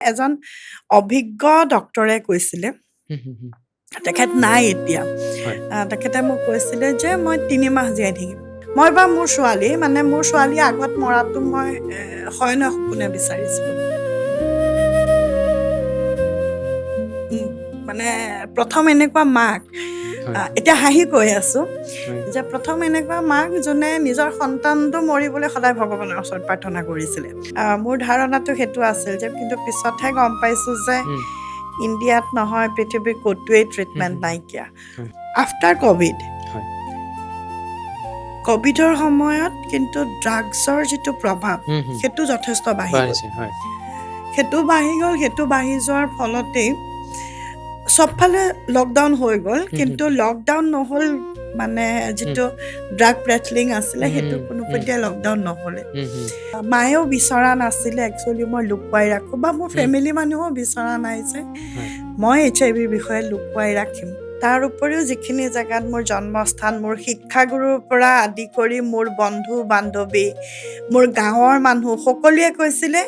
এজন অভিজ্ঞ ডক্টৰে কৈছিলে, হুম, হুম, হুম। তেখেত নাই এতিয়া। হয়। তেখেতে মোক কৈছিলে যে মই ৩ মাহ জীয়াই থাকিম। মই বা মোৰ ছোৱালী আগত মৰাটো মই শয়নে সপোনে বিচাৰিছিলোঁ। মানে প্ৰথম এনেকুৱা মাক, হয়, এতিয়া হাঁহি কৈ আছোঁ, হয়। যে প্ৰথম এনেকুৱা মাক যোনে নিজৰ সন্তানটো মৰিবলৈ সদায় ভগৱানৰ ওচৰত প্ৰাৰ্থনা কৰিছিলে। মোৰ ধাৰণাটো সেইটো আছিল যে, কিন্তু পিছতহে গম পাইছোঁ যে হুম, ইণ্ডিয়াত নহয়, পৃথিৱীৰ ক'তোৱেই হুম, ট্ৰিটমেণ্ট হুম, নাইকিয়া। হয়, আফটাৰ ক'ভিড, হয়। ক'ভিডৰ সময়ত কিন্তু ড্ৰাগছৰ যিটো প্ৰভাৱ, হুম, হুম। সেইটো যথেষ্ট বাঢ়ি গ'ল। বাঢ়িছে, হয়। সেইটো বাঢ়ি যোৱাৰ ফলতেই চবফালে লকডাউন হৈ গ'ল, হুম, হুম, কিন্তু লকডাউন নহ'ল মানে হুম, যিটো ড্ৰাগ পেডলিং আছিলে, সেইটো হুম, হুম, কোনোপধ্যে লকডাউন নহ'লে। হুম, হুম, মায়েও বিচৰা নাছিলে একচুৱেলি মই লুকুৱাই ৰাখোঁ, বা মোৰ হুম, ফেমিলি মানুহো বিচৰা নাই যে হয়, মই HIV বিষয়ে লুকুৱাই ৰাখিম। তাৰ উপৰিও যিখিনি জেগাত মোৰ জন্মস্থান, মোৰ শিক্ষাগুৰুৰ পৰা আদি কৰি মোৰ বন্ধু বান্ধৱী, মোৰ গাঁৱৰ মানুহ সকলোৱে কৈছিলে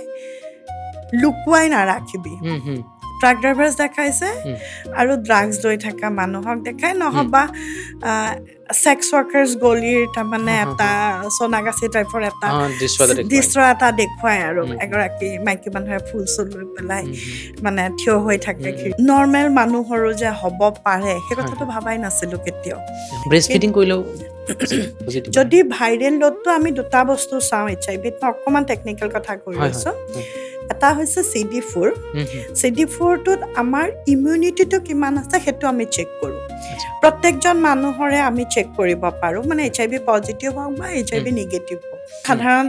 লুকুৱাই নাৰাখিবি। হুম, হুম, ট্ৰাক ড্ৰাইভাৰ্ছ দেখাইছে হুম, আৰু ড্ৰাগছ লৈ থকা মানুহক দেখাই, হুম। নহবা ছেক্স ৱৰ্কাৰ্ছ গলিৰ তাৰমানে হা, হা, এটা হা। সোণাগাছি টাইপৰ এটা দৃশ্য এটা দেখুৱাই। দৃশ্য এটা দেখুৱাই, আৰু হুম, হুম, এগৰাকী মাইকী মানুহে ফুল চুল লৈ পেলাই হুম, হুম, মানে থিয় হৈ থাকে। হুম, হুম। নৰ্মেল মানুহৰো যে হ'ব পাৰে সেই হয়, কথাটো হয়। ভাবাই নাছিলোঁ কেতিয়াও। ব্ৰেষ্ট ফিডিং কিন্তু কৰিলেও পজিটিভ আহে। যদি ভাইৰেল লোডটো আমি দুটা বস্তু চাওঁ HIVত, মই অকণমান টেকনিকেল কথা কৈ হয়, হয়, লৈছোঁ। হয়। এটা হৈছে CD4। হুম, হুম। CD4টোত আমাৰ ইমিউনিটিটো কিমান আছে সেইটো আমি চেক কৰোঁ। আচ্ছা। প্ৰত্যেকজন মানুহৰে আমি চেক কৰিব পাৰোঁ, মানে হয়। HIV পজিটিভ হওক বা HIV হুম, নিগেটিভ হওক। হুম, সাধাৰণ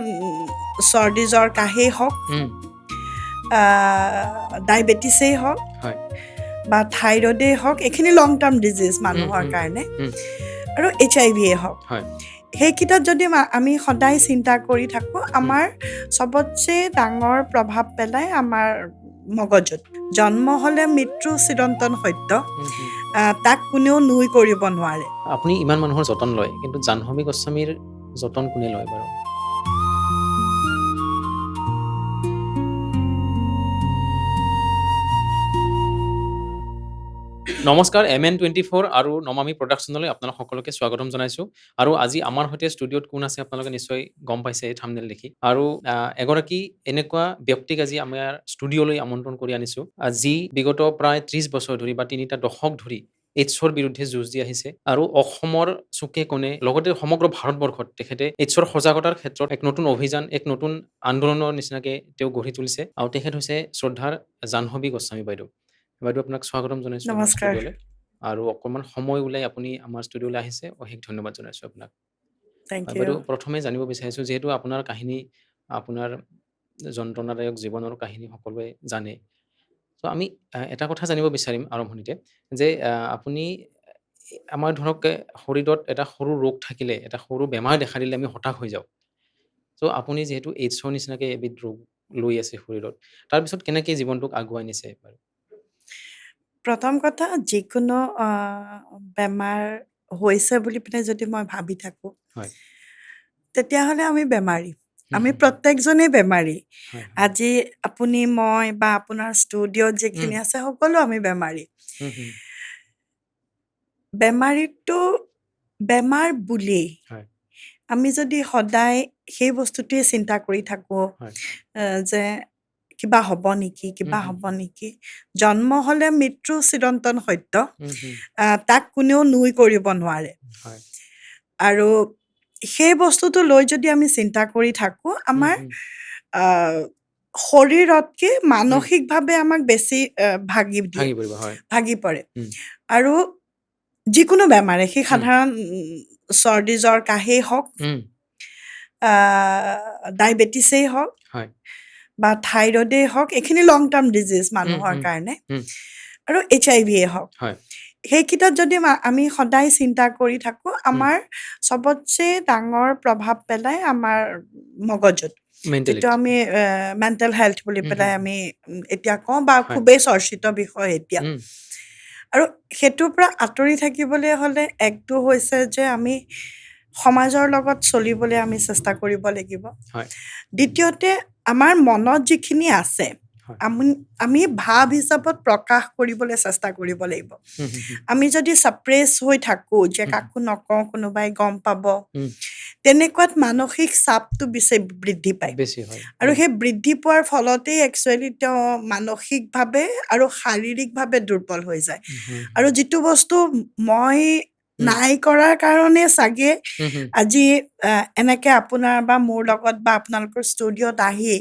চৰ্দি জ্বৰ কাহেই হওক, হুম, ডায়েবেটিছেই হওক হয়। বা থাইৰইডেই হওক, এইখিনি লং টাৰ্ম ডিজিজ হুম, মানুহৰ হুম, কাৰণে, হুম, আৰু HIVয়ে হওক, হয়। সেইকেইটাত যদি আমি সদায় চিন্তা কৰি থাকোঁ, হুম, আমাৰ চবতছে ডাঙৰ প্ৰভাৱ পেলায় আমাৰ মগজুত। জন্ম হ'লে মৃত্যু চিৰন্তন সত্য, হুম, হুম। তাক কোনেও নুই কৰিব নোৱাৰে। আপুনি ইমান মানুহৰ যতন লয়, কিন্তু জাহ্নৱী গোস্বামীৰ যতন কোনে লয় বাৰু? নমস্কাৰ, MN24 আৰু নমামি প্ৰডাকশ্যনলৈ আপোনালোক সকলোকে স্বাগতম জনাইছোঁ। আৰু আজি আমাৰ সৈতে ষ্টুডিঅ'ত কোন আছে আপোনালোকে নিশ্চয় গম পাইছে এই থাম্বনেইল দেখি। আৰু এগৰাকী এনেকুৱা ব্যক্তিক আজি আমাৰ ষ্টুডিঅ'লৈ আমন্ত্ৰণ কৰি আনিছোঁ, যি বিগত প্ৰায় 30 বছৰ ধৰি বা 3টা দশক ধৰি এইডছৰ বিৰুদ্ধে যুঁজ দি আহিছে, আৰু অসমৰ চুকে কোণে লগতে সমগ্ৰ ভাৰতবৰ্ষত তেখেতে এইডছৰ সজাগতাৰ ক্ষেত্ৰত এক নতুন অভিযান, এক নতুন আন্দোলনৰ নিচিনাকৈ তেওঁ গঢ়ি তুলিছে। আৰু তেখেত হৈছে শ্ৰদ্ধাৰ জাহ্নৱী গোস্বামী বাইদেউ। বাইদেউ, আপোনাক স্বাগতম জনাইছোঁ আমাৰ নমস্কাৰ। ষ্টুডিঅ'লৈ। আৰু অকণমান সময় ওলাই আপুনি আমাৰ ষ্টুডিঅ'লৈ আহিছে, অশেষ ধন্যবাদ জনাইছোঁ আপোনাক। Thank you. বাইদেউ, প্ৰথমে জানিব বিচাৰিছোঁ, যিহেতু আপোনাৰ কাহিনী, আপোনাৰ যন্ত্ৰণাদায়ক জীৱনৰ কাহিনী সকলোৱে জানে। ত' আমি এটা কথা জানিব বিচাৰিম আৰম্ভণিতে, যে আপুনি আমাৰ ধৰক শৰীৰত এটা সৰু ৰোগ থাকিলে, এটা সৰু বেমাৰ দেখা দিলে আমি হতাশ হৈ যাওঁ। ত' আপুনি যিহেতু এইডছৰ নিচিনাকৈ এবিধ ৰোগ লৈ আছে শৰীৰত, তাৰপিছত কেনেকৈ জীৱনটোক আগুৱাই নিছে বাৰু? প্ৰথম কথা, যিকোনো বেমাৰ হৈছে বুলি পিনে যদি মই ভাবি থাকোঁ, হয়। তেতিয়াহ'লে আমি বেমাৰী। হুম, আমি হুম, হুম। প্ৰত্যেকজনেই বেমাৰী। হয়, হয়। আজি আপুনি, মই বা আপোনাৰ ষ্টুডিঅ'ত উম, যিখিনি আছে সকলো আমি বেমাৰী। হুম, হুম। বেমাৰীটো বেমাৰ বুলি হয়, আমি যদি সদায় সেই বস্তুটোৱে চিন্তা কৰি থাকোঁ, হয়। যে কিবা হ'ব নেকি, হুম, কিবা হুম, হ'ব নেকি, জন্ম হ'লে মৃত্যু চিৰন্তন সত্য, হুম, হুম। তাক কোনেও নুই কৰিব নোৱাৰে। হয়। আৰু সেই বস্তুটো লৈ যদি আমি চিন্তা কৰি থাকোঁ, হুম, আমাৰ হুম, আহ, শৰীৰতকে হুম। মানসিকভাৱে আমাক বেছি ভাগি দিয়ে, ভাঙি পৰিব, হয়। ভাগি পৰে। হুম, আৰু যিকোনো বেমাৰে, সেই হুম, সাধাৰণ চৰ্দি জ্বৰ কাহেই হওক, হুম। ডায়েবেটিছেই হওক হয়। বা থাইৰইডেই হওক, এইখিনি লং টাৰ্ম ডিজিজ হুম, মানুহৰ হুম, কাৰণে, হুম। আৰু HIVয়ে হওক, হয়। সেইকেইটাত যদি আমি সদায় চিন্তা কৰি থাকোঁ, হুম। আমাৰ চবতছে ডাঙৰ প্ৰভাৱ পেলায় আমাৰ মগজুত, যিটো মেণ্টেলিটি। আমি মেণ্টেল হেল্থ বুলি হুম, হুম, পেলাই হুম। আমি এতিয়া কওঁ, বা হয়। খুবেই চৰ্চিত বিষয় এতিয়া। হুম, আৰু সেইটোৰ পৰা আঁতৰি থাকিবলৈ হ'লে একটো হৈছে যে আমি সমাজৰ লগত চলিবলৈ আমি চেষ্টা কৰিব লাগিব। হয়। দ্বিতীয়তে, আমাৰ মনত যিখিনি আছে, হয়। আমি আমি ভাৱ হিচাপত প্ৰকাশ কৰিবলৈ চেষ্টা কৰিব লাগিব। হুম, হুম, হুম, আমি যদি ছাপ্ৰেছ হৈ থাকোঁ যে হুম, কাকো নকওঁ কোনোবাই গম পাব, হুম, তেনেকুৱাত মানসিক চাপটো বেছি বৃদ্ধি পায়। বেছি হয়। আৰু সেই বৃদ্ধি পোৱাৰ ফলতেই একচুৱেলি তেওঁ মানসিকভাৱে আৰু শাৰীৰিকভাৱে দুৰ্বল হৈ যায়। হয়, আৰু হয়। যিটো বস্তু মই হুম, নাই কৰাৰ কাৰণে চাগে হুম, হুম, আজি এনেকে আপোনাৰ বা মোৰ লগত বা আপোনালোকৰ ষ্টুডিঅ'ত আহি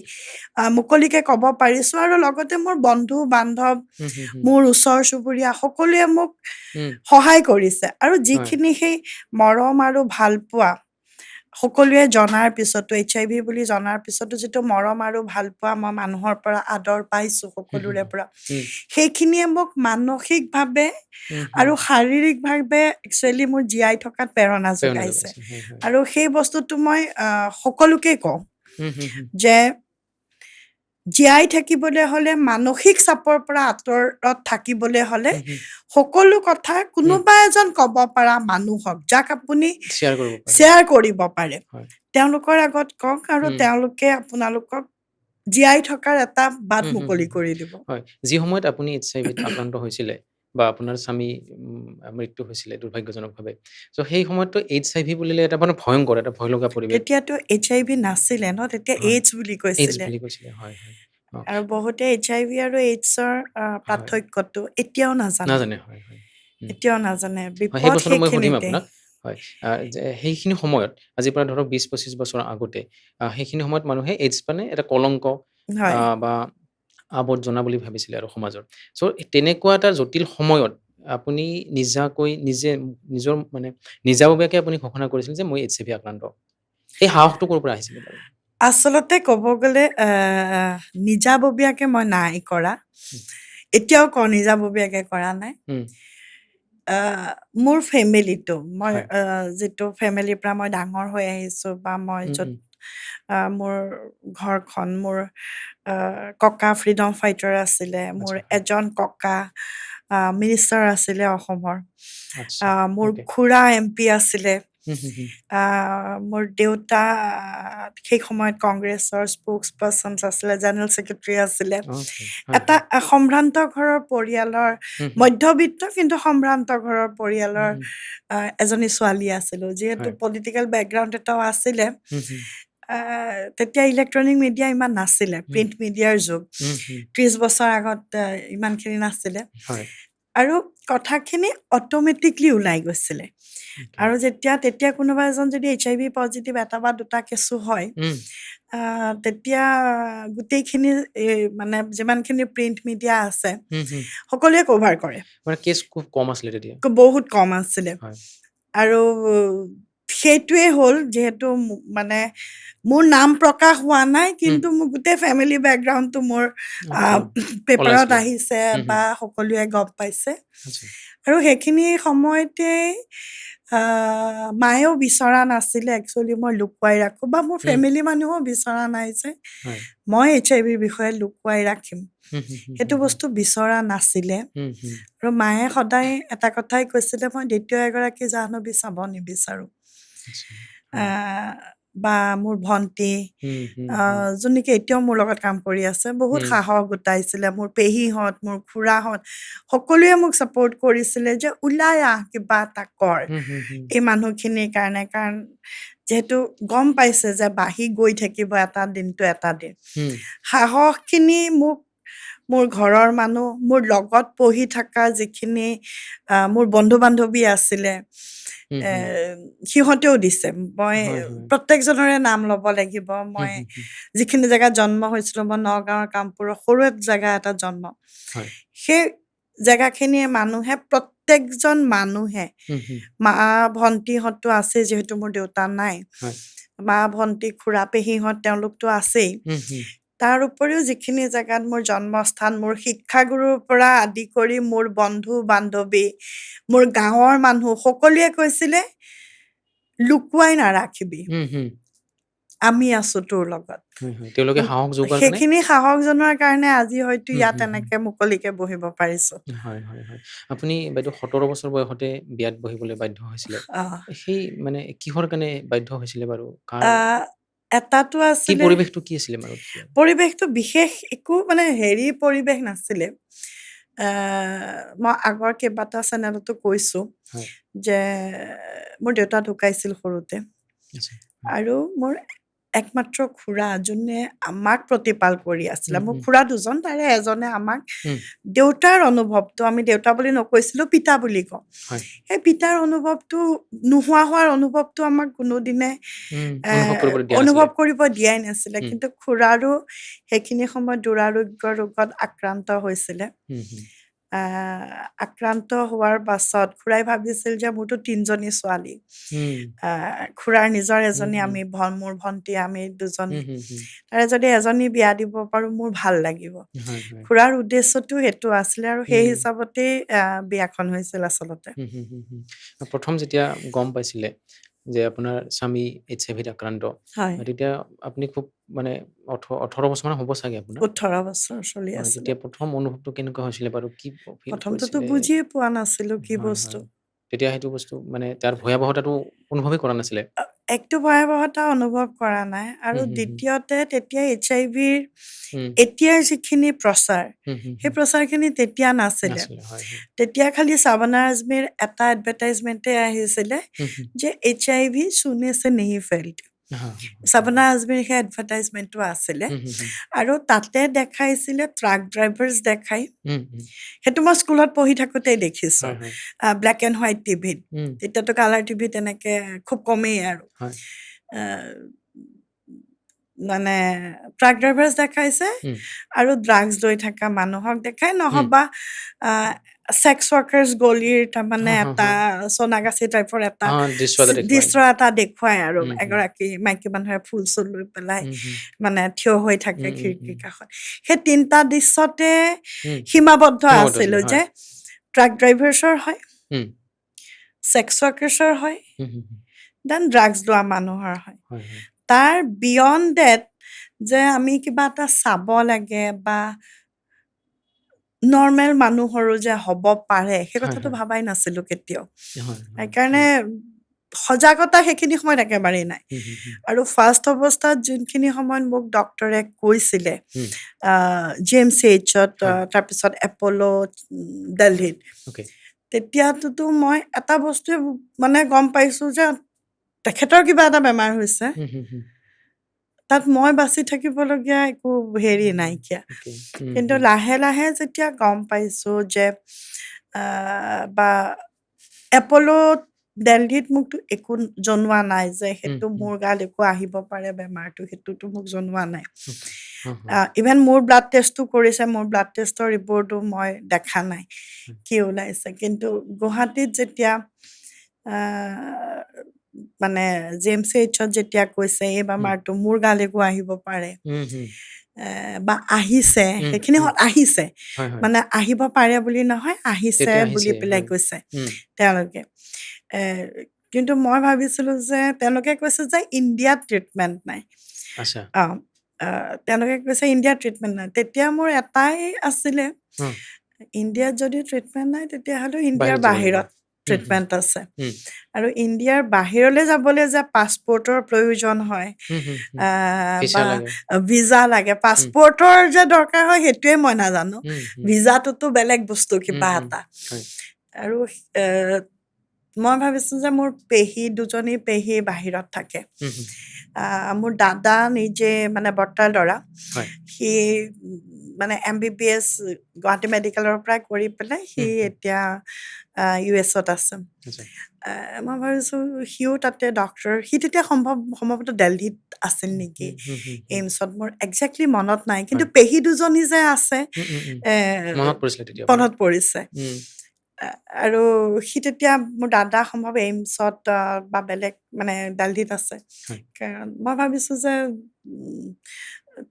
মুকলিকে ক'ব পাৰিছোঁ আৰু লগতে মোৰ বন্ধু-বান্ধৱ, হুম, হুম, হুম, মোৰ ওচৰ-চুবুৰীয়া সকলোৱে মোক হুম, সহায় কৰিছে। আৰু হয়। যিখিনি সেই মৰম আৰু ভালপোৱা সকলোৱে জনাৰ পিছতো HIV বুলি জনাৰ পিছতো যিটো মৰম আৰু ভালপোৱা মই মানুহৰ পৰা আদৰ পাইছোঁ হুম, হুম, সকলোৰে পৰা, হুম, সেইখিনিয়ে মোক মানসিকভাৱে হুম, হুম। আৰু শাৰীৰিকভাৱে একচুৱেলি মোৰ জীয়াই থকাত প্ৰেৰণা প্ৰেৰণা যোগাইছে। যোগাইছে। হয়, হয়। আৰু সেই বস্তুটো মই সকলোকে কওঁ হুম, হুম, হুম, যে জীয়াই থাকিবলৈ হ'লে মানসিক চাপৰ পৰা আঁতৰত থাকিবলৈ হ'লে হুম, হুম, সকলো কথা হুম। কোনোবা এজন ক'ব পৰা মানুহক যাক আপুনি শ্বেয়াৰ কৰিব পাৰি। শ্বেয়াৰ কৰিব পাৰে হয়। তেওঁলোকৰ আগত কওক আৰু হুম, তেওঁলোকে আপোনালোকক জীয়াই থকাৰ এটা বাট হুম, হুম, মুকলি হুম, হুম। কৰি দিব। হয়। যি সময়ত আপুনি HIV-ত আক্ৰান্ত হৈছিলে বা আপোনাৰ স্বামী মৃত্যু হৈছিলে দুৰ্ভাগ্যজনকভাৱে। চ' সেই সময়ততো HIV বুলিলে এটা মানে ভয়ংকৰ, এটা ভয় লগা পৰিৱেশ। তেতিয়াতো HIV নাছিলে ন, তেতিয়া হয়। এইডছ বুলি এইডছ কৈছিলে। বুলি কৈছিলে। হয়, হয়। অ', আৰু বহুতে HIV আৰু এইডছৰ হয়। পাৰ্থক্যটো এতিয়াও নাজানে। নাজানে। হয়, হয়। উম। এতিয়াও নাজানে। হয়, সেই বিপদ বস্তুটো মই সুধিম সেইখিনিতে। আপোনাক। হয়। যে সেইখিনি সময়ত আজিৰ পৰা ধৰক ২০-২৫ বছৰ আগতে সেইখিনি সময়ত মানুহে এইডছ মানে এটা কলংক হয়। বা আৱৰ্জনা বুলি ভাবিছিলে আৰু সমাজৰ। চ' তেনেকুৱা এটা জটিল সময়ত আপুনি নিজাকৈ নিজৰ মানে নিজাববীয়াকে আপুনি ঘোষণা কৰিছিল যে মই HIV আক্ৰান্ত। সেই সাহসটো ক'ৰ পৰা আহিছিলে বাৰু? আচলতে ক'ব গ'লে নিজাববীয়াকে মই নাই কৰা। হুম, এতিয়াও কওঁ নিজাববীয়াকে কৰা নাই। হুম, আ মোৰ ফেমিলিটো মই হয়। যিটো ফেমিলিৰ পৰা মই ডাঙৰ হৈ আহিছোঁ বা মই উম, য'ত উম, মোৰ ঘৰখন মোৰ ককা ফ্ৰীডম ফাইটাৰ আছিলে। মোৰ আচ্ছা, হয়। এজন ককা মিনিষ্টাৰ আছিলে অসমৰ। আচ্ছা, মোৰ অ'কে। খুৰা MP আছিলে। হুম, হুম, হুম, মোৰ দেউতা সেই সময়ত কংগ্ৰেছৰ স্প'ক্স পাৰ্চন আছিলে, জেনেৰেল ছেক্ৰেটাৰী আছিলে। অ'কে। হয়, এটা হয়। সম্ভ্ৰান্ত ঘৰৰ পৰিয়ালৰ হুম, হুম, মধ্যবিত্ত কিন্তু সম্ভ্ৰান্ত ঘৰৰ হুম, পৰিয়ালৰ হুম, এজনী ছোৱালী আছিলোঁ। যিহেতু হয়। পলিটিকেল বেকগ্ৰাউণ্ড এটাও আছিলে। হুম, হুম, আ তেতিয়া ইলেক্ট্ৰনিক মিডিয়া ইমান নাছিলে, হুম, প্ৰিণ্ট মিডিয়াৰ যুগ। হুম, হুম, ৩০ বছৰ আগত ইমানখিনি নাছিলে। হয়। আৰু কথাখিনি অট'মেটিকলি ওলাই গৈছিলে। অ'কে। আৰু তেতিয়া কোনোবা এজন যদি HIV পজিটিভ এটা বা দুটা কেছো হয়, উম, তেতিয়া গোটেইখিনি মানে যিমানখিনি প্ৰিণ্ট মিডিয়া আছে, হুম, হুম। সকলোৱে কভাৰ কৰে। মানে কেছ খুব কম আছিলে তেতিয়া। বহুত কম আছিলে। হয়। আৰু সেইটোৱে হ'ল যিহেতু মানে মোৰ নাম প্ৰকাশ হোৱা নাই, হুম, কিন্তু মোৰ গোটেই ফেমিলি বেকগ্ৰাউণ্ডটো মোৰ অ'কে। পেপাৰত ওলাইছিলে। আহিছে হুম, হুম, বা সকলোৱে গম পাইছে। আচ্ছা। আৰু সেইখিনি সময়তেই মায়েও বিচৰা নাছিলে একচুৱেলি মই লুকুৱাই ৰাখোঁ বা মোৰ হুম, ফেমিলি মানুহেও বিচৰা নাই যে হয়। মই HIVৰ বিষয়ে লুকুৱাই ৰাখিম। হুম, হুম, হুম, সেইটো হুম, হুম, বস্তু বিচৰা নাছিলে। হুম, হুম, আৰু মায়ে সদায় এটা কথাই কৈছিলে, মই দ্বিতীয় এগৰাকী জাহ্নবী চাব নিবিচাৰোঁ। আচ্ছা। আ হয়। বা মোৰ ভন্টি হুম, হুম, হুম, যোন নেকি এতিয়াও মোৰ লগত কাম কৰি আছে, বহুত হুম, সাহস গোটাইছিলে। মোৰ পেহীহঁত, মোৰ খুৰাহঁত সকলোৱে মোক ছাপোৰ্ট কৰিছিলে যে ওলাই আহ, কিবা এটা কৰ হুম, হুম, হুম, এই মানুহখিনিৰ কাৰণে। কাৰণ যিহেতু গম পাইছে যে বাঢ়ি গৈ থাকিব এটা দিনটো এটা দিন। হুম, সাহসখিনি মোক মোৰ ঘৰৰ মানুহ, মোৰ লগত পঢ়ি থকা যিখিনি মোৰ বন্ধু-বান্ধৱী আছিলে, হুম, এ হুম, সিহঁতেও দিছে। মই হয়, হয়। প্ৰত্যেকজনৰে নাম ল'ব লাগিব। হুম, মই হুম, হুম, যিখিনি জেগাত জন্ম হৈছিলোঁ, মই নগাঁৱৰ কামপুৰৰ সৰু জেগা এটাত জন্ম। হয়। সেই জেগাখিনিৰ মানুহে প্ৰত্যেকজন মানুহে হুম, হুম, ভণ্টিহঁততো আছেই যিহেতু মোৰ দেউতা নাই। হয়। ভণ্টি, খুৰা, পেহীহঁত তেওঁলোকতো আছেই। হুম, হুম, তাৰ উপৰিও যিখিনি জেগাত মোৰ জন্মস্থান, মোৰ শিক্ষাগুৰুৰ পৰা আদি কৰি মোৰ বন্ধু-বান্ধৱী, মোৰ গাঁৱৰ মানুহ সকলোৱে কৈছিলে, লুকুৱাই নাৰাখিবি। হুম, হুম, আমি আছোঁ তোৰ লগত। হয়, হয়। তেওঁলোকে সাহস যোগোৱাৰ কাৰণে সেইখিনি সাহস জনোৱাৰ কাৰণে আজি হয়তো হুম, ইয়াত হুম, হুম, এনেকে মুকলিকে বহিব পাৰিছোঁ। হয়, হয়, হয়। আপুনি বাইদেউ ১৭ বছৰ বয়সতে বিয়াত বহিবলৈ বাধ্য হৈছিলে। আহ সেই মানে কিহৰ কাৰণে বাধ্য হৈছিলে বাৰু? কাৰ আহ এটাটো কি আছিলে পৰিৱেশটো কি আছিলে বাৰু তেতিয়া? পৰিৱেশটো বিশেষ একো মানে হেৰি পৰিৱেশ নাছিলে। মই আগৰ কেইবাটা চেনেলতো কৈছোঁ হয়, যে মোৰ দেউতা ঢুকাইছিল সৰুতে আচ্ছা। হয়। আৰু মোৰ একমাত্ৰ খুৰা যোনে আমাক প্ৰতিপাল কৰি আছিলে। উম, মোৰ উম, খুৰা দুজন, তাৰে এজনে আমাক উম, দেউতাৰ অনুভৱটো, আমি দেউতা বুলি নকৈছিলোঁ, পিতা বুলি কওঁ। হয়। সেই পিতাৰ অনুভৱটো নোহোৱা হোৱাৰ অনুভৱটো আমাক কোনোদিনে অনুভৱ কৰিব দিয়া নাছিলে। অনুভৱ কৰিব দিয়াই নাছিলে। উম, কিন্তু খুৰাৰো সেইখিনি সময়ত দুৰাৰোগ্য ৰোগত আক্ৰান্ত হৈছিলে। হুম, হুম, আক্ৰান্ত হোৱাৰ পাছত খুৰাই ভাবিছিল যে মোৰতো ৩জনী ছোৱালী। হুম, খুৰাৰ নিজৰ হুম, এজনী, হুম, আমি মোৰ ভন্টি, আমি দুজনী। হুম, হুম, হুম, তাৰে যদি এজনী বিয়া দিব পাৰোঁ মোৰ ভাল লাগিব। হয়, হয়। খুৰাৰ উদ্দেশ্যটো সেইটো আছিলে আৰু সেই হুম, হিচাপতেই বিয়াখন হৈছিল আচলতে। হুম, হুম, হুম, হুম। প্ৰথম যেতিয়া গম পাইছিলে যে আপোনাৰ স্বামী HIV-ত আক্ৰান্ত, হয়, তেতিয়া আপুনি খুব মানে ১৮ বছৰমান হ'ব চাগে আপোনাৰ? ১৮ বছৰ চলি হয়, আছিলে। তেতিয়া প্ৰথম অনুভৱটো কেনেকুৱা হৈছিলে বাৰু? কি ফিল প্ৰথমটোতো কৰিছিলে? বুজিয়ে পোৱা নাছিলোঁ কি হয়, বস্তু। হয়। তেতিয়া সেইটো বস্তু মানে তাৰ ভয়াৱহতাটো অনুভৱেই কৰা নাছিলে? একটো ভয়াৱহতা অনুভৱ কৰা নাই আৰু হুম, হুম, হুম, দ্বিতীয়তে তেতিয়া HIV-ৰ হুম, এতিয়াৰ যিখিনি প্ৰচাৰ, হুম, হুম, সেই হুম। প্ৰচাৰখিনি তেতিয়া নাছিলে। নাছিলে, হয়, হয়। তেতিয়া খালি চাবানা আজমীৰ এটা এডভাৰটাইজমেণ্টে আহিছিলে হুম, হুম। যে HIV চুনে সে নেহি ফেইল্ড। হা, হা, হা, হা, চাবানা আজমীৰ সেই এডভাৰটাইজমেণ্টটো আছিলে হুম, হুম, হুম, আৰু তাতে দেখাইছিলে ট্ৰাক ড্ৰাইভাৰ্ছ দেখাই। হুম, হুম। সেইটো মই স্কুলত পঢ়ি থাকোঁতেই দেখিছোঁ। হয়, হয়। ব্লেক এণ্ড হোৱাইট টিভিত। হুম, তেতিয়াতো কালাৰ টিভি তেনেকে খুব কমেই আৰু। হয়। আ, মানে ট্ৰাক ড্ৰাইভাৰ্ছ দেখাইছে হুম, আৰু ড্ৰাগছ লৈ থকা মানুহক দেখাই, হুম। নহবা ছেক্স ৱৰ্কাৰ্ছ গলিৰ তাৰমানে হা, হা, এটা হা। সোণাগাছি টাইপৰ এটা দৃশ্য এটা দেখুৱাই। দৃশ্য এটা দেখুৱাই আৰু হুম, হুম, এগৰাকী মাইকী মানুহে ফুল চুল লৈ পেলাই হুম, হুম, মানে থিয় হৈ থাকে হুম, হুম, খিৰিকীৰ হুম, কাষত। সেই ৩টা দৃশ্যতে হুম। সীমাবদ্ধ সীমাবদ্ধ আছিলে, আছিলোঁ হয়। যে ট্ৰাক ড্ৰাইভাৰ্ছৰ হয়, হুম, ছেক্স ৱৰ্কাৰ্ছৰ হয়, হুম, হুম, হুম। দেন ড্ৰাগছ লোৱা মানুহৰ হয়। হয়, হয়। তাৰ বিয়ণ্ড ডেট যে আমি কিবা এটা চাব লাগে বা নৰ্মেল মানুহৰো যে হ'ব পাৰে, সেই হয়, কথাটো হয়। ভাবাই নাছিলোঁ কেতিয়াও। হয়, হয়, সেইকাৰণে হয়। সজাগতা সেইখিনি সময়ত একেবাৰেই নাই। হুম, হুম, হুম, আৰু ফাৰ্ষ্ট অৱস্থাত যোনখিনি সময়ত মোক ডক্তৰে কৈছিলে, হুম। GMCHত, হয়, তাৰপিছত এপ'ল' দিল্লীত, অ'কে। তেতিয়াটোতো মই এটা বস্তুৱে মানে গম পাইছোঁ যে তেখেতৰ কিবা এটা বেমাৰ হৈছে। হুম, হুম, হুম। তাত মই বাচি থাকিবলগীয়া একো হেৰি নাইকিয়া। অ'কে। হুম, কিন্তু হুম, লাহে লাহে যেতিয়া গম পাইছোঁ যে বা এপ'ল'ত দিল্লীত মোকতো একো জনোৱা নাই যে হুম, সেইটো হুম। মোৰ গাত একো আহিব পাৰে বেমাৰটো, সেইটোতো মোক জনোৱা নাই। অ'কে। হা, হা। ইভেন মোৰ ব্লাড টেষ্টো কৰিছে, মোৰ ব্লাড টেষ্টৰ ৰিপৰ্টো মই দেখা নাই হয়। কি ওলাইছে। কিন্তু গুৱাহাটীত যেতিয়া আ, মানে GMCHত যেতিয়া কৈছে এই হুম, বেমাৰটো মোৰ গালৈকো আহিব পাৰে, হুম, হুম, বা আহিছে, হুম, সেইখিনি হুম। আহিছে। হয়, হয়। মানে আহিব পাৰে বুলি নহয়, আহিছে তেতিয়া বুলি আহিছে, পেলাই হয়। কৈছে হুম, তেওঁলোকে। এ, কিন্তু মই ভাবিছিলোঁ যে তেওঁলোকে কৈছে যে ইণ্ডিয়াত ট্ৰিটমেণ্ট নাই। আচ্ছা। অ', তেওঁলোকে কৈছে ইণ্ডিয়াত ট্ৰিটমেণ্ট নাই। তেতিয়া মোৰ এটাই আছিলে, হুম, ইণ্ডিয়াত যদি ট্ৰিটমেণ্ট নাই তেতিয়াহ'লে ইণ্ডিয়াৰ বাহিৰত যাব লাগিব। বাহিৰত হুম, হুম, ট্ৰিটমেণ্ট আছে। হুম, আৰু ইণ্ডিয়াৰ বাহিৰলৈ যাবলৈ যে পাছপৰ্টৰ প্ৰয়োজন হয়, হুম, হুম, হুম। ভিছা বা লাগে। ভিজা লাগে, হুম, পাছপৰ্টৰ যে দৰকাৰ হয় সেইটোৱে মই নাজানো। হুম, হুম, ভিজাটোতো বেলেগ বস্তু হুম, কিবা হুম। এটা। হয়। আৰু এ, মই ভাবিছোঁ যে মোৰ দুজনী পেহী বাহিৰত থাকে। হুম, হুম। মোৰ দাদা নিজে মানে বৰ্তাৰ ল'ৰা, হয়। সি মানে MBBS গুৱাহাটী মেডিকেলৰ পৰা কৰি পেলাই সি হুম, হুম। এতিয়া US-ত আছে। আচ্ছা। মই ভাবিছোঁ সিও তাতে ডক্তৰ, সি তেতিয়া সম্ভৱতঃ দিল্লীত আছিল নেকি, হুম, হুম, হুম, হুম। এইমছত, মোৰ একজেক্টলি মনত নাই। কিন্তু হয়। পেহী দুজনী যে আছে, উম, উম, উম। এ, মনত পৰিছিলে তেতিয়া আপোনাৰ? মনত পৰিছে। উম, আৰু সি তেতিয়া, মোৰ দাদা সম্ভৱ এইমছত বা বেলেগ মানে দিল্লীত আছে। হয়। কাৰণ মই ভাবিছোঁ যে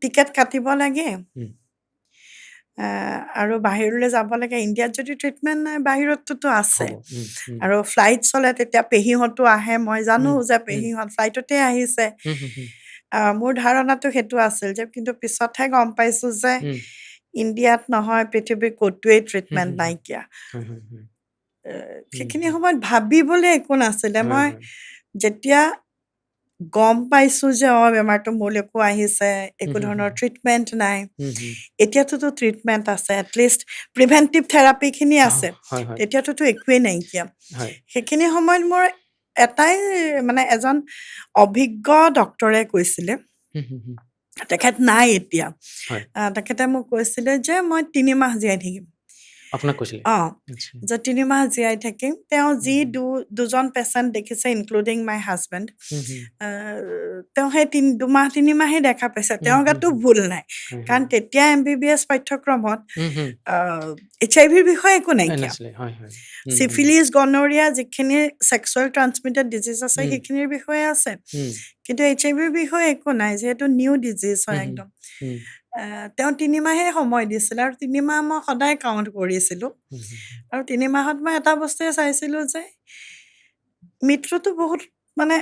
টিকেট কাটিব লাগে, উম, আৰু বাহিৰলৈ যাব লাগে। ইণ্ডিয়াত যদি ট্ৰিটমেণ্ট নাই, বাহিৰতটোতো আছে। হ'ব। উম, উম, আৰু ফ্লাইট চলে, তেতিয়া পেহীহঁতো আহে, মই জানো উম, যে উম, পেহীহঁত ফ্লাইটতে আহিছে। হুম, হুম, হুম, মোৰ ধাৰণাটো সেইটো আছিল যে, কিন্তু পিছতহে গম পাইছোঁ যে উম, ইণ্ডিয়াত নহয়, পৃথিৱীৰ ক'তোৱেই হুম, ট্ৰিটমেণ্ট হুম, হুম। নাইকিয়া। হয়, হয়, হয়। উম, সেইখিনি হুম। সময়ত ভাবিবলৈ একো নাছিলে। হয়, মই হয়। যেতিয়া গম পাইছোঁ যে বেমাৰটো মোৰ একো আহিছে, একো হুম, হুম, ধৰণৰ হুম। ট্ৰিটমেণ্ট নাই। হুম, হুম। এতিয়াতোতো ট্ৰিটমেণ্ট আছে, এটলিষ্ট প্ৰিভেণ্টিভ থেৰাপিখিনি আছে। হয়, হয়, তেতিয়াতোতো একোৱেই নাইকিয়া। হয়। সেইখিনি সময়ত মোৰ এটাই মানে এজন অভিজ্ঞ ডক্তৰে কৈছিলে, হুম, হুম, হুম। তেখেত নাই এতিয়া। হয়। তেখেতে মোক কৈছিলে যে মই ৩ মাহ জীয়াই থাকিম। আপোনাক কৈছিলে? অঁ, আচ্ছা। যে ৩ মাহ জীয়াই থাকিম। তেওঁ হুম, যি হুম। দুজন পেচেণ্ট দেখিছে ইনক্লুডিং মাই হাজবেণ্ড, হুম, হুম। তেওঁ সেই ২ মাহেই দেখা পাইছে। হুম, তেওঁৰ হুম, গাতো হুম। ভুল নাই। হয়, হয়। কাৰণ তেতিয়া MBBS পাঠ্যক্ৰমত হুম, হুম। HIV-ৰ বিষয়ে একো নাইকিয়া। নাছিলে। হয়, হয়। হুম, হুম। চিফিলিছ, গনৰিয়া যিখিনি ছেক্সুৱেল ট্ৰান্সমিটেড ডিজিজ আছে হুম, সেইখিনিৰ বিষয়ে আছে। হুম। কিন্তু HIV-ৰ বিষয়ে একো নাই, যিহেতু নিউ ডিজিজ হয় হুম, হুম। একদম। হুম। তেওঁ ৩ মাহেই সময় দিছিলে আৰু ৩ মাহ মই সদায় কাউণ্ট কৰিছিলোঁ। হুম, হুম, হুম। আৰু ৩ মাহত মই এটা বস্তুৱে চাইছিলোঁ যে মৃত্যুটো বহুত মানে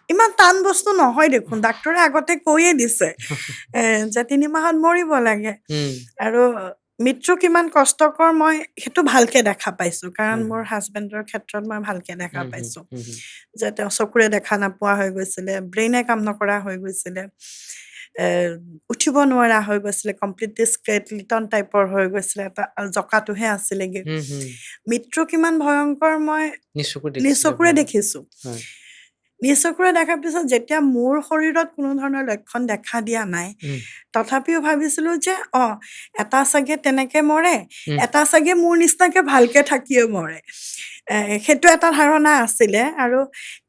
ইমান টান বস্তু নহয় দেখোন। ডাক্তৰে আগতে কৈয়ে দিছে যে ৩ মাহত মৰিব লাগে। হুম। আৰু মৃত্যু কিমান কষ্টকৰ মই সেইটো ভালকে দেখা পাইছোঁ। কাৰণ হয়, মোৰ হয়। হাজবেণ্ডৰ ক্ষেত্ৰত মই ভালকে দেখা হুম, হুম, পাইছোঁ। হুম, হুম। যে তেওঁ চকুৰে দেখা নোপোৱা হৈ গৈছিলে, ব্ৰেইনে কাম নকৰা হৈ গৈছিলে, এ উঠিব নোৱাৰা হৈ গৈছিলে, কমপ্লিটলি স্কেলিটন টাইপৰ হৈ গৈছিলে, এটা জঁকাটোহে আছিলেগে। হুম, হুম। মৃত্যু কিমান ভয়ংকৰ মই নিজ চকুৰে নিজ দেখিছিলে চকুৰে আপোনালোকে? দেখিছোঁ। হয়। নিজ চকুৰে দেখাৰ পিছত যেতিয়া মোৰ শৰীৰত কোনো ধৰণৰ লক্ষণ দেখা দিয়া নাই, উম, তথাপিও ভাবিছিলোঁ যে এটা চাগে তেনেকে মৰে, উম। এটা চাগে মোৰ নিচিনাকে ভালকে থাকিয়ে মৰে। সেইটো এটা ধাৰণা আছিলে। আৰু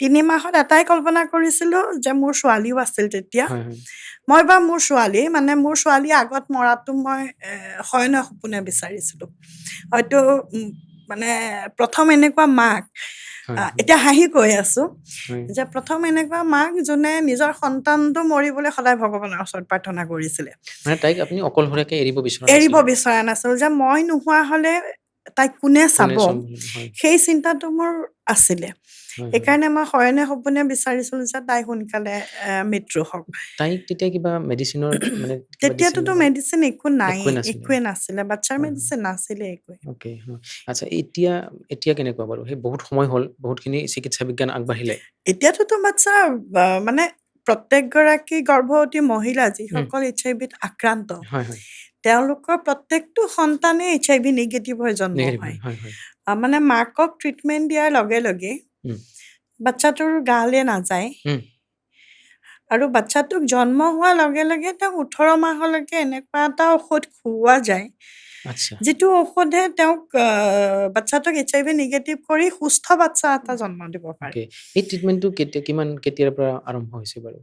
৩ মাহত এটাই কল্পনা কৰিছিলোঁ যে মোৰ ছোৱালীও আছিল তেতিয়া। হয়, হয়। মই বা মোৰ ছোৱালী, মানে মোৰ ছোৱালী আগত মৰাটো মই শয়নে সপোনে বিচাৰিছিলোঁ। হয়তো মানে প্ৰথম এনেকুৱা মাক, হয়, হয়, এতিয়া হাঁহি কৈ আছোঁ, হয়। যে প্ৰথম এনেকুৱা মাক যোনে নিজৰ সন্তানটো মৰিবলৈ সদায় ভগৱানৰ ওচৰত প্ৰাৰ্থনা কৰিছিলে। মানে তাইক আপুনি অকলশৰীয়াকে এৰিব বিচৰা এৰিব নাছিলে? বিচৰা নাছিলোঁ যে মই নোহোৱা হ'লে তাইক কোনে চাব, কোনে চম্ভালিব? হয়, সেই চিন্তাটো মোৰ আছিলে। হয়, হয়। সেইকাৰণে মই শয়নে সপোনে বিচাৰিছিলোঁ যে তাই সোনকালে মৃত্যু হওক। তাইক তেতিয়া কিবা মেডিচিনৰ মানে কিবা দিছিল তেতিয়াতোতো নে বাৰু? মেডিচিন একো নাইয়ে, একোৱে নাছিলে? একোৱে নাছিলে। বাচ্ছাৰ হয়, হয়। মেডিচিন নাছিলে একোৱে। অ'কে, হয়। আচ্ছা এতিয়া এতিয়া কেনেকুৱা বাৰু? সেই বহুত সময় হ'ল, বহুতখিনি চিকিৎসা বিজ্ঞান আগবাঢ়িলে। এতিয়াতোতো বাচ্ছা মানে প্ৰত্যেকগৰাকী গৰ্ভৱতী মহিলা উম, যিসকল HIV-ত আক্ৰান্ত, হয়, হয়। তেওঁলোকৰ প্ৰত্যেকটো সন্তানেই HIV নিগেটিভ হৈ জন্ম নেগেটিভ হয়। হয়, হয়, হয়। মানে মাকক ট্ৰিটমেণ্ট দিয়াৰ লগে লগে উম, বাচ্ছাটোৰ গালে নাযায়। উম, আৰু বাচ্ছাটোক জন্ম হোৱাৰ লগে লগে তেওঁক ১৮ মাহলৈকে এনেকুৱা এটা ঔষধ খুওৱা যায়, আচ্ছা। যিটো ঔষধে তেওঁক বাচ্ছাটোক HIV নিগেটিভ কৰি সুস্থ বাচ্ছা এটা জন্ম দিব পাৰে। অ'কে। এই ট্ৰিটমেণ্টটো কেতিয়াৰ পৰা আৰম্ভ হৈছে বাৰু?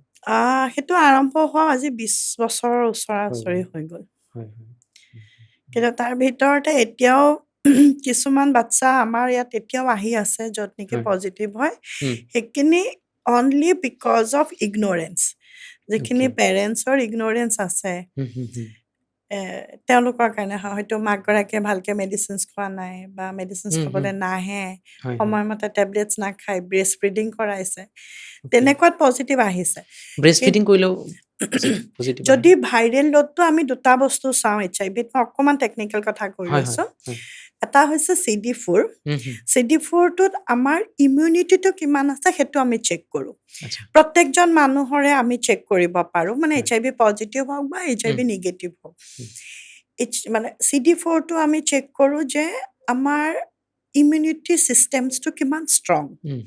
সেইটো আৰম্ভ হোৱা আজি ২০ বছৰৰ হৈ গ'ল। ওচৰা-ওচৰি হৈ গ'ল। হয়, হয়। উম, হুম, কিন্তু তাৰ ভিতৰতে এতিয়াও কিছুমান বাচ্ছা আমাৰ ইয়াত এতিয়াও আহি আছে য'ত নেকি হয়। পজিটিভ হয়। উম, সেইখিনি অনলি বিকজ অফ ইগন'ৰেঞ্চ। যিখিনি অ'কে। পেৰেণ্টছৰ ইগন'ৰেঞ্চ আছে, হুম, হুম, হুম। এ তেওঁলোকৰ কাৰণে হয়। হয়তো মাকগৰাকীয়ে ভালকে মেডিচিনছ খোৱা নাই বা মেডিচিনছ হুম, হুম। খাবলৈ নাহে, হয়, হয়। সময়মতে টেবলেটছ নাখায়, ব্ৰেষ্ট ফিডিং কৰাইছে। অ'কে। তেনেকুৱাত পজিটিভ আহিছে। ব্ৰেষ্ট কিন ফিডিং কৰিলেও পজিটিভ আহে? যদি ভাইৰেল ল'ডটো আমি দুটা বস্তু চাওঁ HIV-ত, মই অকণমান টেকনিকেল কথা কৈ হয়, হয়, লৈছোঁ। হয়। এটা হৈছে CD4। হুম, হুম। CD4টোত আমাৰ ইমিউনিটিটো কিমান আছে সেইটো আমি চেক কৰোঁ। আচ্ছা। প্ৰত্যেকজন মানুহৰে আমি চেক কৰিব পাৰোঁ, মানে হয়। HIV পজিটিভ হওক বা HIV উম, নিগেটিভ হওক। উম, মানে CD4টো আমি চেক কৰোঁ যে আমাৰ ইমিউনিটি ছিষ্টেমছটো কিমান ষ্ট্ৰং। উম,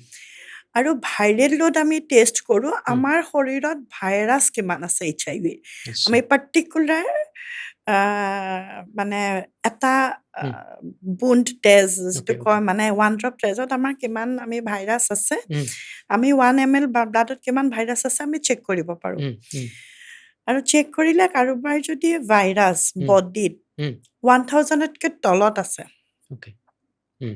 আৰু ভাইৰেল ল'ড আমি টেষ্ট কৰোঁ, উম। আমাৰ শৰীৰত ভাইৰাছ কিমান আছে HIV। আচ্ছা। আমি পাৰ্টিকুলাৰ মানে এটা আ উম, বুণ্ড তেজ যিটো অ'কে, অ'কে। কয়, মানে 1 ড্ৰপ তেজত আমাৰ কিমান ভাইৰাছ আছে, উম, আমি 1 ml ব্লাডত কিমান ভাইৰাছ আছে আমি চেক কৰিব পাৰোঁ। উম, উম, আৰু চেক কৰিলে কাৰোবাৰ যদি ভাইৰাছ উম, বডিত উম, 1000তকৈ তলত আছে, অ'কে। উম,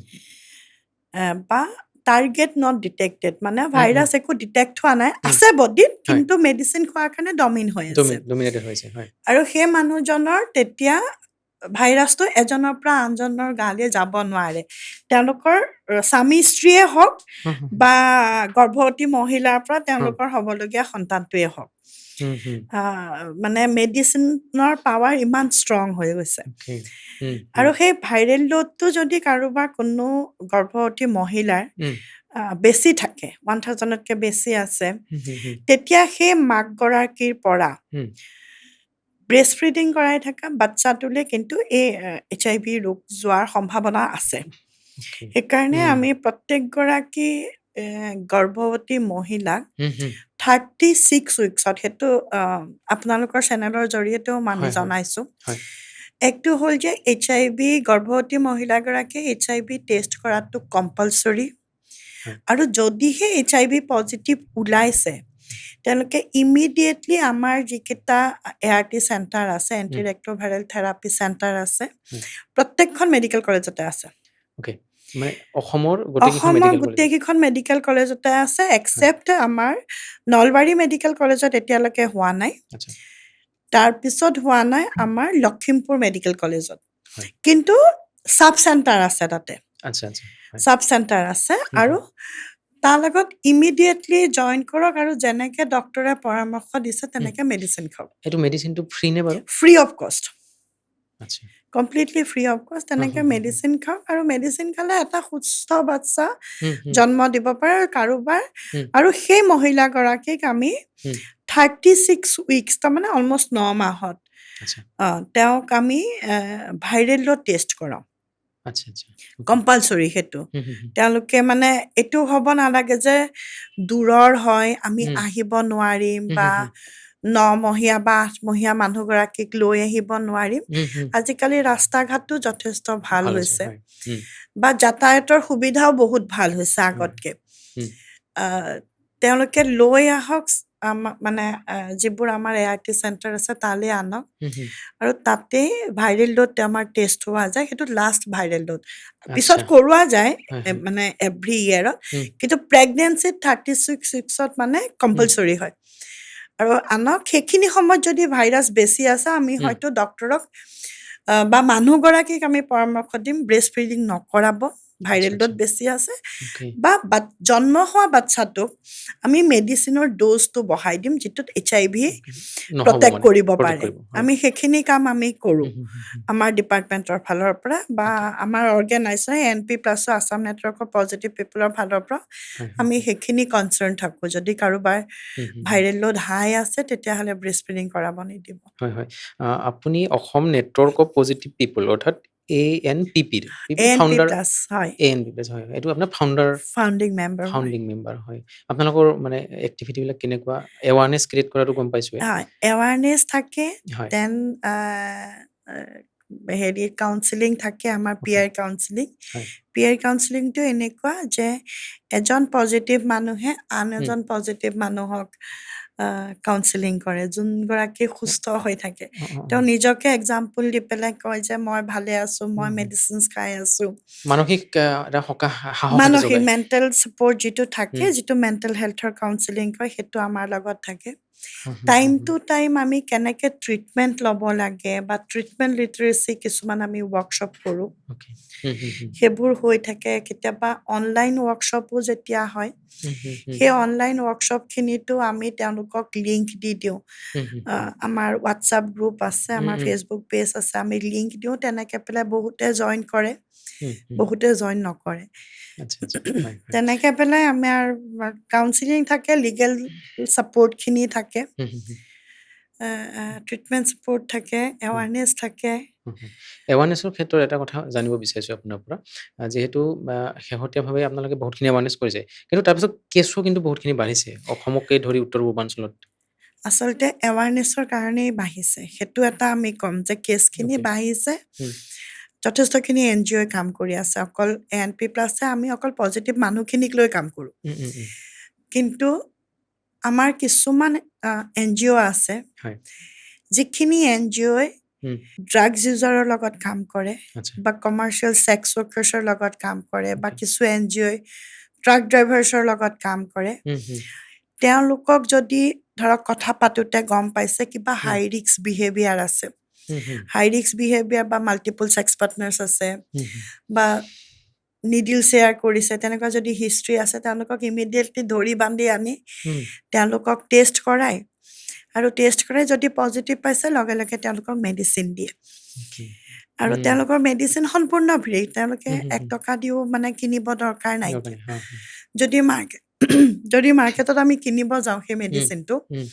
বা টাৰ্গেট নট ডিটেক্টেড, মানে উম, উম, ভাইৰাছ একো ডিটেক্ট হোৱা নাই, উম, আছে বডিত হয়। কিন্তু মেডিচিন খোৱাৰ কাৰণে ডমিন হৈ আছে। ডমিনেটেড হৈছে, হয়। আৰু সেই মানুহজনৰ তেতিয়া ভাইৰাছটো এজনৰ পৰা আনজনৰ গালৈ যাব নোৱাৰে। তেওঁলোকৰ স্বামী স্ত্ৰীয়ে হওক হুম, হুম, বা গৰ্ভৱতী মহিলাৰ পৰা হুম, তেওঁলোকৰ হ'বলগীয়া সন্তানটোৱে হওক। হুম, হুম, মানে মেডিচিনৰ পাৱাৰ ইমান ষ্ট্ৰং হৈ গৈছে। অ'কে। হুম, আৰু হুম, সেই ভাইৰেল ল'ডটো যদি কাৰোবাৰ কোনো গৰ্ভৱতী মহিলাৰ উম, বেছি থাকে 1000তকৈ বেছি আছে হুম, হুম, হুম, তেতিয়া সেই মাকগৰাকীৰ পৰা হুম, ব্ৰেষ্ট ফিডিং কৰাই থকা বাচ্চাটোলৈ কিন্তু এই HIV ৰোগ যোৱাৰ সম্ভাৱনা আছে okay, সেইকাৰণে হুম, আমি প্ৰত্যেকগৰাকী গৰ্ভৱতী মহিলাক হুম, হুম, 36 উইকছত সেইটো আপোনালোকৰ চেনেলৰ জৰিয়তেও আমি হয়, হয়, জনাইছোঁ হয়, একটো হ'ল যে HIV গৰ্ভৱতী মহিলাগৰাকীয়ে HIV টেষ্ট কৰাটো কম্পালচৰি হয়, আৰু যদিহে HIV পজিটিভ ওলাইছে তেওঁলোকে ইমিডিয়েটলি আমাৰ যিকেইটা ART চেণ্টাৰ আছে এণ্টি উম, ৰেক্ট্ৰোভাইৰেল থেৰাপি চেণ্টাৰ আছে হয়, প্ৰত্যেকখন মেডিকেল কলেজতে আছে okay, মানে অসমৰ গোটেইকেইখন অসমৰ মেডিকেল কলেজ গোটেইকেইখন মেডিকেল কলেজতে আছে হয়, একচেপ্ট আমাৰ নলবাৰী মেডিকেল কলেজত এতিয়ালৈকে হোৱা নাই আচ্ছা, তাৰপিছত হোৱা নাই আমাৰ লখিমপুৰ মেডিকেল কলেজত হয়, কিন্তু চাব চেণ্টাৰ আছে তাতে আচ্ছা, আচ্ছা, হয়, চাব চেণ্টাৰ আছে হুম, আৰু হুম, তাৰ লগত ইমিডিয়েটলি জইন কৰক আৰু যেনেকে ডক্টৰে পৰামৰ্শ দিছে হুম, তেনেকে মেডিচিন খাওক এইটো মেডিচিনটো ফ্ৰী নে বাৰু ফ্ৰী অফ কষ্ট আচ্ছা কমপ্লিটলি ফ্ৰী অফ কষ্ট হুম, তেনেকে হুম, হুম, মেডিচিন খাওক আৰু মেডিচিন খালে এটা সুস্থ বাচ্চা হুম, হুম, জন্ম দিব পাৰে আৰু কাৰোবাৰ হুম, আৰু সেই মহিলাগৰাকীক আমি হুম, 36 উইকছ তাৰমানে অলমষ্ট 9 মাহত আচ্ছা তেওঁক আমি ভাইৰেল লোড টেষ্ট কৰাওঁ আচ্ছা আচ্ছা okay, কম্পালচৰি সেইটো হুম, হুম, হুম, তেওঁলোকে মানে এইটো হ'ব নালাগে যে দূৰৰ হয় আমি হুম, আহিব নোৱাৰিম হুম, বা হুম, 9 মহীয়া বা 8 মহীয়া মানুহগৰাকীক লৈ আহিব নোৱাৰিম হুম, হুম, আজিকালি ৰাস্তা ঘাটটো যথেষ্ট ভাল ভাল হৈছে হৈছে হয় হুম, বা যাতায়াতৰ সুবিধাও বহুত ভাল হৈছে হয়, আগতকে হুম, আহ, তেওঁলোকে লৈ আহক মানে যিবোৰ আমাৰ ART চেণ্টাৰ আছে তালৈ আনক হুম, হুম, আৰু তাতেই ভাইৰেল লোড আমাৰ টেষ্ট হোৱা যায় সেইটো লাষ্ট ভাইৰেল লোড পিছত আচ্ছা কৰোৱা যায় হয় হয় মানে এভৰি ইয়েৰত হুম, কিন্তু প্ৰেগনেঞ্চিত 36 উইকছত মানে হুম, কম্পালচৰি হয় আৰু আনক সেইখিনি সময়ত যদি ভাইৰাছ বেছি আছে আমি হুম, হয়তো ডক্টৰক বা মানুহগৰাকীক আমি পৰামৰ্শ দিম ব্ৰেষ্ট ফিডিং নকৰাব আচ্ছা ভাইৰেল লোড আচ্ছা বেছি আছে okay, বা জন্ম হোৱা বাচ্চাটোক আমি মেডিচিনৰ ড'জটো বঢ়াই দিম যিটোত HIV okay, নহ'ব প্ৰটেক্ট মানে কৰিব প্ৰটেক্ট পাৰে কৰিব হয় আমি সেইখিনি কাম আমি কৰোঁ হুম, হুম, হুম, হুম, আমাৰ ডিপাৰ্টমেণ্টৰ ফালৰ পৰা বা okay, আমাৰ অৰ্গেনাইজাৰ NP প্লাছো আছাম নেটৱৰ্কৰ পজিটিভ পিপলৰ ফালৰ পৰা হয় হয় আমি হয় সেইখিনি কনচাৰ্ণ থাকোঁ যদি কাৰোবাৰ হুম, হুম, হুম, ভাইৰেল লোড হাই আছে তেতিয়াহ'লে ব্ৰেষ্ট ফিডিং কৰাব নিদিব হয় হয় আপুনি অসম নেটৱৰ্ক অফ পজিটিভ পিপল অৰ্থাৎ ANPPৰ ANP ফাউণ্ডাৰ প্লাছ হয় ANP হয় হয় এইটো আপোনাৰ ফাউণ্ডাৰ ফাউণ্ডিং মেম্বাৰ হয় ফাউণ্ডিং মেম্বাৰ হয় আপোনালোকৰ মানে এক্টিভিটিবিলাক কেনেকুৱা এৱাৰনেছ ক্ৰিয়েট কৰাটো গম পাইছোঁ হয় এৱাৰনেছ থাকে হয় দেন হেৰি কাউন্সিলিং থাকে আমাৰ okay, পিয়াৰ কাউন্সিলিং হয় পিয়াৰ কাউন্সিলিংটো এনেকুৱা যে এজন পজিটিভ মানুহে আন হুম, এজন পজিটিভ মানুহক কাউন্সিলিং কৰে যোনগৰাকী সুস্থ হৈ থাকে অঁ অঁ তেওঁ অঁ নিজকে এক্সাম্পল দি পেলাই কয় যে মই ভালে আছোঁ মই হুম, হুম। মেডিচিনছ খাই আছোঁ মানসিক এটা সকাহ সাহস এটা মানসিক যোগায় মেণ্টেল ছাপৰ্ট যিটো থাকে হুম, যিটো মেণ্টেল হেল্থৰ কাউন্সিলিং কয় সেইটো আমাৰ লগত থাকে হুম, হুম, টাইম হুম, টু টাইম আমি কেনেকৈ ট্ৰিটমেণ্ট ল'ব লাগে বা ট্ৰিটমেণ্ট লিটাৰেচি কিছুমান আমি ৱৰ্কশ্বপ কৰোঁ okay, হুম, হুম, হুম, সেইবোৰ হৈ থাকে কেতিয়াবা অনলাইন ৱৰ্কশ্বপো যেতিয়া হয় হুম, হুম, হুম, সেই অনলাইন ৱৰ্কশ্বপখিনিতো আমি তেওঁলোকক লিংক দি দিওঁ হুম, হুম, হুম, আমাৰ হোৱাটছআপ গ্ৰুপ আছে হুম, আমাৰ হুম, ফেচবুক পেজ আছে আমি লিংক দিওঁ তেনেকৈ পেলাই বহুতে জইন কৰে হুম, হুম, বহুতে জইন নকৰে আচ্ছা আচ্ছা হয় হয় তেনেকৈ পেলাই আমাৰ কাউন্সিলিং থাকে লিগেল ছাপৰ্টখিনি থাকে হুম, হুম, হুম, ট্ৰিটমেণ্ট ছাপৰ্ট থাকে হুম, এৱাৰনেছ থাকে হুম, হুম। এৱাৰনেছৰ ক্ষেত্ৰত এটা কথা জানিব বিচাৰিছোঁ আপোনাৰ পৰা যিহেতু শেহতীয়াভাৱে আপোনালোকে বহুতখিনি এৱাৰনেছ কৰিছে কিন্তু তাৰপিছত কেছো কিন্তু বহুতখিনি বাঢ়িছে অসমকে ধৰি উত্তৰ পূৰ্বাঞ্চলত আচলতে এৱাৰনেছৰ কাৰণেই বাঢ়িছে সেইটো এটা আমি ক'ম যে কেছখিনি অ'কে বাঢ়িছে হুম, যথেষ্টখিনি NGOই কাম কৰি আছে অকল ANP প্লাছে আমি অকল পজিটিভ মানুহখিনিক লৈ কাম কৰোঁ উম, উম, উম, কিন্তু আমাৰ কিছুমান NGO আছে হয় যিখিনি NGOই হুম, ড্ৰাগছ ইউজাৰৰ লগত কাম কৰে আচ্ছা বা কমাৰ্চিয়েল ছেক্স ৱৰ্কাৰ্ছৰ লগত কাম কৰে বা অ'কে কিছু NGOই ট্ৰাক ড্ৰাইভাৰ্ছৰ লগত কাম কৰে হুম, হুম, তেওঁলোকক যদি ধৰক কথা পাতোতে গম পাইছে কিবা হুম, হাই ৰিস্ক বিহেভিয়াৰ আছে হুম, হুম, হাই ৰিস্ক বিহেভিয়াৰ বা মাল্টিপল ছেক্স পাৰ্টনাৰ্ছ আছে হুম, হুম, বা নিডিল শ্বেয়াৰ কৰিছে তেনেকুৱা যদি হিষ্ট্ৰী আছে তেওঁলোকক ইমিডিয়েটলি ধৰি বান্ধি আনি হুম, তেওঁলোকক টেষ্ট কৰায় আৰু টেষ্ট কৰাই যদি পজিটিভ পাইছে লগে লগে তেওঁলোকক মেডিচিন দিয়ে অ'কে আৰু হুম, তেওঁলোকৰ মেডিচিন সম্পূৰ্ণ ফ্ৰী তেওঁলোকে হুম, হুম, 1 টকা দিও মানে কিনিব দৰকাৰ নাইকিয়া দৰকাৰী হা হা যদি মাৰ্কেট যদি মাৰ্কেটত আমি কিনিব যাওঁ সেই মেডিচিনটো উম,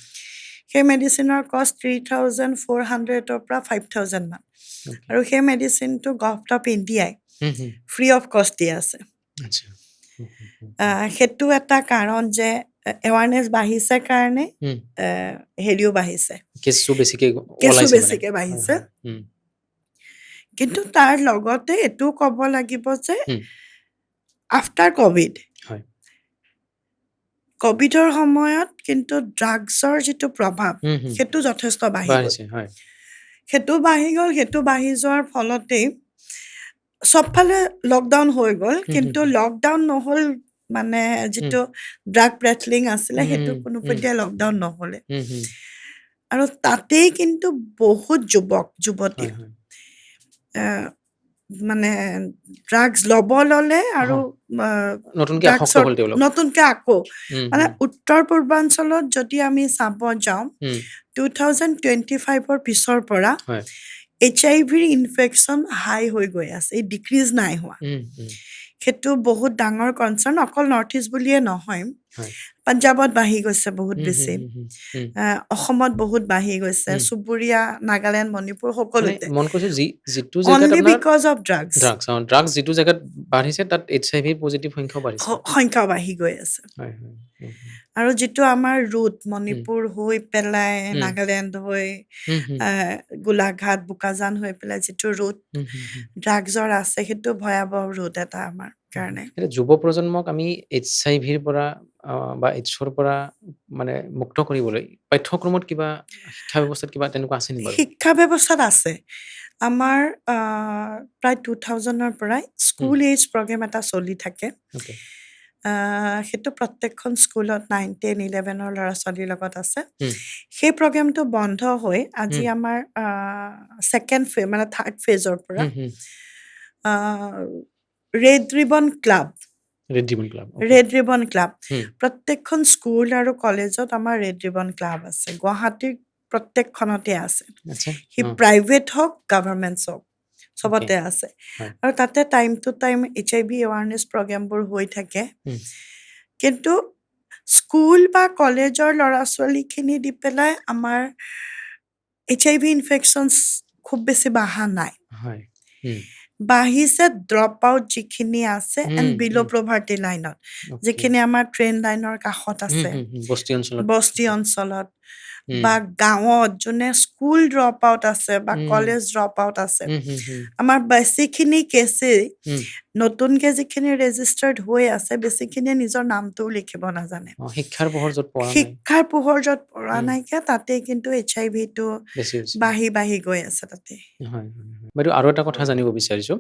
সেই মেডিচিনৰ কষ্ট 3,400ৰ পৰা 5,000 মান okay. আৰু সেই মেডিচিনটো গভৰ্ণমেণ্ট অফ ইণ্ডিয়াই হুম, ফ্ৰী অফ কষ্ট দি আছে আচ্ছা। হুম, হুম, হুম, সেইটো এটা কাৰণ যে এৱাৰনেছ বাঢ়িছে কাৰণে হুম। হেৰিও বাঢ়িছে কেছটো বেছিকে কেছো ওলাইছে মানে। বেছিকে হয়, বাঢ়িছে হয়। কিন্তু তাৰ লগতে এইটোও ক'ব লাগিব যে হুম, আফটাৰ ক'ভিড হয়। ক'ভিডৰ সময়ত কিন্তু ড্ৰাগছৰ যিটো প্ৰভাৱ হুম, হুম। সেইটো যথেষ্ট বাঢ়ি গ'ল বাঢ়িছে, হয়। সেইটো বাঢ়ি যোৱাৰ ফলতেই চবফালে লকডাউন হৈ গ'ল হুম, কিন্তু হুম, লকডাউন নহ'ল মানে যিটো ড্ৰাগ পেডলিং আছিলে সেইটো হুম, কোনোপধ্যে লকডাউন নহ'লে হুম, হুম, আৰু তাতেই কিন্তু বহুত যুৱতী হয়, হয়। আহ, মানে ড্ৰাগছ ল'ব ল'লে আৰু হয়, নতুনকে আসক্ত ড্ৰাগছৰ হ'ল তেওঁলোক। নতুনকৈ আকৌ হুম, মানে হুম, উত্তৰ পূৰ্বাঞ্চলত যদি আমি চাব যাওঁ হুম, 2025ৰ পিছৰ পৰা হয়। HIV ইনফেকশ্যন হাই হৈ গৈ আছে এই ডিক্ৰিজ নাই হোৱা হুম, সেইটো বহুত ডাঙৰ কনচাৰ্ণ অকল নৰ্থ ইষ্ট বুলিয়ে নহয় হয়। পাঞ্জাৱত বাঢ়ি গৈছে বহুত হুম, হুম, বেছি হুম, হুম, হুম, অসমত বহুত বাঢ়ি গৈছে হুম। চুবুৰীয়া নাগালেণ্ড মণিপুৰ মানে সকলোতে মন কৰিছো যিটো জেগাত অনলি আপোনাৰ বিকজ অফ ড্ৰাগছ ড্ৰাগছ যিটো জেগাত বাঢ়িছে তাত HIV পজিটিভ সংখ্যাও বাঢ়িছে। সংখ্যা বাঢ়ি গৈ আছে হয়, হয়। হুম, হুম, আৰু যিটো আমাৰ ৰুট হুম, মণিপুৰ হৈ পেলাই হুম, নাগালেণ্ড হৈ হুম, হুম, গোলাঘাট বোকাজান হৈ পেলাই যিটো ৰুট হুম, হুম, হুম। ড্ৰাগছৰ আছে সেইটো ভয়াৱহ ৰুট এটা আমাৰ কাৰণে এতিয়া যুৱ প্ৰজন্মক আমি HIV-ৰ পৰা বা AIDS-ৰ পৰা মানে মুক্ত কৰিবলৈ পাঠ্যক্ৰমত কিবা শিক্ষা ব্যৱস্থাত কিবা তেনেকুৱা আছে নেকি বাৰু? শিক্ষা ব্যৱস্থাত আছে আমাৰ প্ৰায় 2000ৰ পৰাই হুম, স্কুল এইজ প্ৰগ্ৰেম এটা চলি থাকে অ'কে। সেইটো প্ৰত্যেকখন স্কুলত 9, 10, 11ৰ ল'ৰা ছোৱালীৰ লগত আছে হুম, সেই প্ৰগ্ৰেমটো বন্ধ হৈ আজি হুম, আমাৰ ছেকেণ্ড ফেজ মানে থাৰ্ড ফেজৰ পৰা হুম, হুম। Red ribbon club red ribbon club. Okay. Red ribbon club হুম, প্ৰত্যেকখন স্কুল আৰু কলেজত আমাৰ ৰেড ৰিবন ক্লাব আছে গুৱাহাটীৰ প্ৰত্যেকখনতে আছে আচ্ছা। সি অ', প্ৰাইভেট হওক গভৰ্ণমেণ্টছ হওক অ'কে। চবতে আছে হয়। আৰু তাতে time to time HIV awareness প্ৰগ্ৰেমবোৰ হৈ থাকে হুম, কিন্তু স্কুল বা কলেজৰ ল'ৰা ছোৱালীখিনি দি পেলাই আমাৰ HIV ইনফেকশ্যনছ খুব বেছি বাঢ়া নাই হয়। হুম, বাঢ়িছে ড্ৰপ আউট যিখিনি আছে and hmm, bill' hmm, poverty লাইনত অ'কে। যিখিনি আমাৰ ট্ৰেইন লাইনৰ কাষত হুম, আছে হুম, হুম। বস্তি অঞ্চলত বস্তি থাকে। অঞ্চলত হুম, বা গাঁৱত যোনে স্কুল ড্ৰপ আউট আছে বা হুম, কলেজ ড্ৰপ আউট আছে হুম, হুম, হুম, আমাৰ বেছিখিনি কেছেই হুম। নতুনকৈ যিখিনি ৰেজিষ্টাৰ্ড হৈ আছে বেছিখিনিয়ে নিজৰ নামটোও লিখিব নাজানে শিক্ষাৰ পোহৰ য'ত পৰা নাই। শিক্ষাৰ পোহৰ য'ত পৰা হুম, নাইকিয়া তাতেই কিন্তু HIV-টো বেছি হৈছে। বাঢ়ি গৈ আছে তাতে হয়, হয়, হয়। বাইদেউ আৰু এটা কথা জানিব বিচাৰিছোঁ।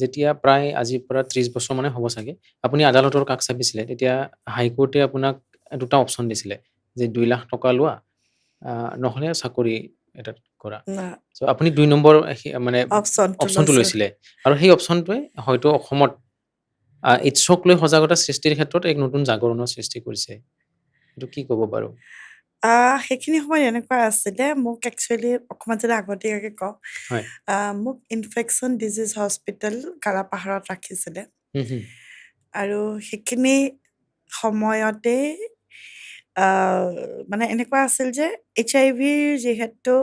যেতিয়া প্ৰায় আজিৰ পৰা 30 বছৰ মানে হ'ব চাগে, আপুনি আদালতৰ কাষ চাপিছিলে, তেতিয়া হাইকোৰ্টে আপোনাক 2টা অপচন দিছিলে যে 2 লাখ টকা লোৱা, নহ'লে চাকৰি এটাত কৰা। চ' আপুনি 2 নম্বৰ মানে অপশ্যনটো অপচনটো লৈছোঁ লৈছিলে আৰু সেই অপচনটোৱে হয়তো অসমত এইডছক লৈ সজাগতা সৃষ্টিৰ ক্ষেত্ৰত এক নতুন জাগৰণৰ সৃষ্টি কৰিছে। এইটো কি ক'ব বাৰু? সেইখিনি সময়ত এনেকুৱা আছিলে মোক একচুৱেলি অকণমান যদি আগতীয়াকৈ কওঁ হয়। মোক ইনফেকশ্যন ডিজিজ হস্পিটেল কাৰাপাহাৰত ৰাখিছিলে হুম, হুম, আৰু সেইখিনি সময়তে মানে এনেকুৱা আছিল যে HIV-ৰ যিহেতু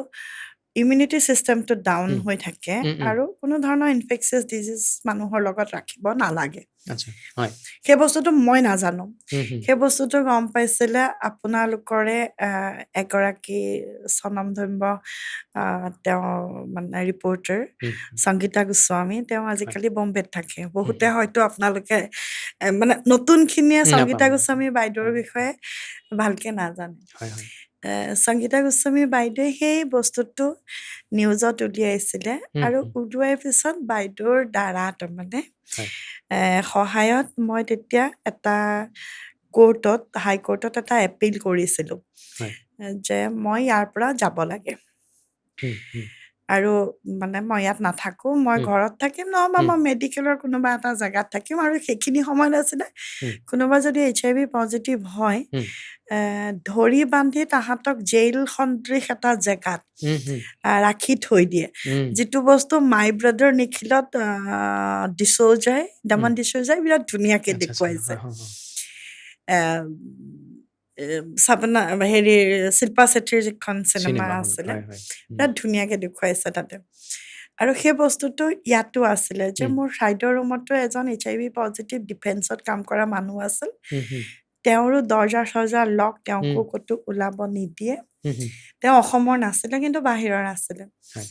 ইমিউনিটি ছিষ্টেমটো ডাউন হুম, হৈ থাকে উম, উম, আৰু কোনো ধৰণৰ ইনফেকচিয়াছ ডিজিজ মানুহৰ লগত ৰাখিব নালাগে আচ্ছা, হয়। সেই বস্তুটো মই নাজানো হুম, হুম, সেই বস্তুটো গম পাইছিলে আপোনালোকৰে এগৰাকী স্বনামধন্য তেওঁ মানে ৰিপৰ্টাৰ হুম, সংগীতা গোস্বামী তেওঁ হয়। আজিকালি বম্বেত থাকে হুম, বহুতে হুম, হয়তো আপোনালোকে মানে নতুনখিনিয়ে সংগীতা নাপাম, নাপাম। গোস্বামী বাইদেউৰ হয়, বিষয়ে ভালকে নাজানে হয়, হয়। সংগীতা গোস্বামী বাইদেৱে সেই বস্তুটো নিউজত উলিয়াইছিলে হুম, আৰু হুম, উলিওৱাৰ পিছত বাইদেউৰ দ্বাৰা তাৰমানে হয়। সহায়ত মই তেতিয়া এটা হাইকোৰ্টত এটা এপিল কৰিছিলোঁ হয়। যে মই ইয়াৰ পৰা যাব লাগে হুম, হুম, আৰু মানে মই ইয়াত নাথাকোঁ, মই উম, ঘৰত থাকিম নহ'বা উম, মই মেডিকেলৰ কোনোবা এটা জেগাত থাকিম আৰু সেইখিনি সময়ত আছিলে উম, কোনোবা যদি HIV পজিটিভ হয় উম, ধৰি বান্ধি তাহাঁতক জেইল সদৃশ এটা জেগাত উম, উম, ৰাখি থৈ দিয়ে উম, যিটো বস্তু মাই ব্ৰাদাৰ নিখিলত ডিচৌজাই উম, দামন ডিচৌজাই বিৰাট ধুনীয়াকৈ আচ্ছা আচ্ছা দেখুৱাইছে হয় হয় হয় আহ, চাপনা হেৰি শিল্পা ছেত্ৰীৰ যিখন চিনেমা চিনেমাখন আছিলে হয় হয় বিৰাট ধুনীয়াকৈ দেখুৱাইছে তাতে আৰু সেই বস্তুটো ইয়াতো আছিলে যে উম, মোৰ চাইডৰ ৰুমতো এজন HIV পজিটিভ ডিফেন্সত কাম কৰা মানুহ আছিল উম, উম, তেওঁৰো দৰ্জা চৰ্জা লক তেওঁকো উম, ক'তো ওলাব নিদিয়ে উম, উম, তেওঁ অসমৰ নাছিলে কিন্তু বাহিৰৰ আছিলে হয়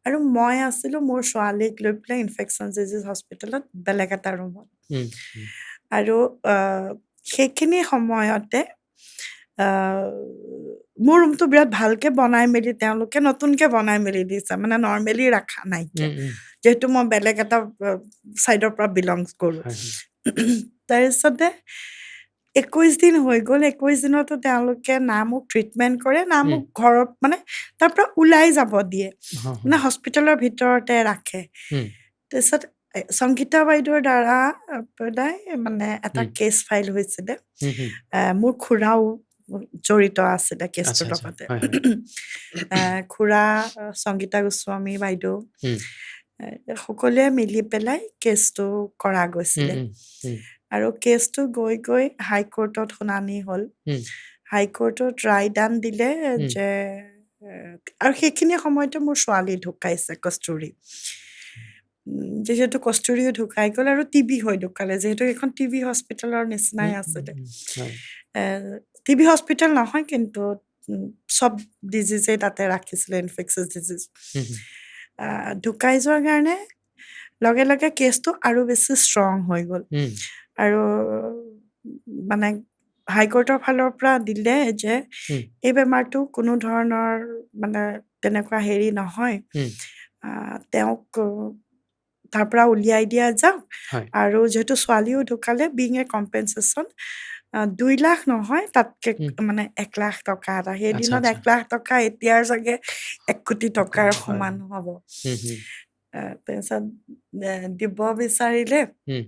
আৰু মই আছিলোঁ মোৰ ছোৱালীক লৈ পেলাই ইনফেকশ্যন ডিজিজ হস্পিটেলত বেলেগ এটা ৰুমত উম, উম, আৰু সেইখিনি সময়তে আহ, মোৰ ৰুমটো বিৰাট ভালকে বনাই মেলি তেওঁলোকে নতুনকে বনাই মেলি দিছে মানে নৰ্মেলি ৰাখা নাইকিয়া উম, উম, যিহেতু মই বেলেগ এটা ছাইডৰ পৰা বিলংছ কৰোঁ হয় হয় তাৰপিছতে 21 দিন হৈ গ'ল 21 দিনতো তেওঁলোকে না মোক ট্ৰিটমেণ্ট কৰে না উম, মোক ঘৰত মানে তাৰ পৰা ওলাই যাব দিয়ে হ, হ, মানে হস্পিটেলৰ ভিতৰতে ৰাখে উম, তাৰপিছত সংগীতা বাইদেউৰ দ্বাৰা পেলাই মানে এটা উম, কেছ ফাইল হৈছিলে উম, উম, মোৰ খুৰাও জড়িত আছিলে আচ্ছা কেছটোৰ আচ্ছা লগতে হয় হয় খুৰা সংগীতা গোস্বামী বাইদেউ উম, সকলোৱে মিলি পেলাই কেছটো কৰা উম, গৈছিলে উম, উম, আৰু কেছটো গৈ গৈ হাইকোৰ্টত শুনানি হ'ল উম, হাইকোৰ্টত ৰায়দান দিলে উম, যে আৰু সেইখিনি সময়তে মোৰ ছোৱালী ঢুকাইছে কস্তুৰী যিহেতু কস্তুৰীও ঢুকাই গ'ল আৰু টিবি হৈ ঢুকালে যিহেতু এইখন টিবি হস্পিটেলৰ নিচিনাই উম, আছিলে হয় টিবি হস্পিটেল নহয় কিন্তু চব ডিজিজেই তাতে ৰাখিছিলে ইনফেকচাছ ডিজিজ উম, ঢুকাই যোৱাৰ কাৰণে লগে লগে কেছটো আৰু বেছি ষ্ট্ৰং হৈ গ'ল উম, আৰু মানে হাইকোৰ্টৰ ফালৰ পৰা দিলে যে উম, এই বেমাৰটো কোনো ধৰণৰ মানে তেনেকুৱা হেৰি নহয় উম, তেওঁক তাৰ পৰা উলিয়াই দিয়া যাওক হয় আৰু যিহেতু ছোৱালীও ঢুকালে বিং এ কম্পেনচেশ্যন 2 লাখ নহয় তাতকে উম, মানে 1 লাখ টকা এটা আচ্ছা সেইদিনত আচ্ছা 1 লাখ টকা এতিয়াৰ চাগে 1 কোটি টকাৰ হয় সমান হ'ব উম, উম, তাৰপিছত দিব বিচাৰিলে উম,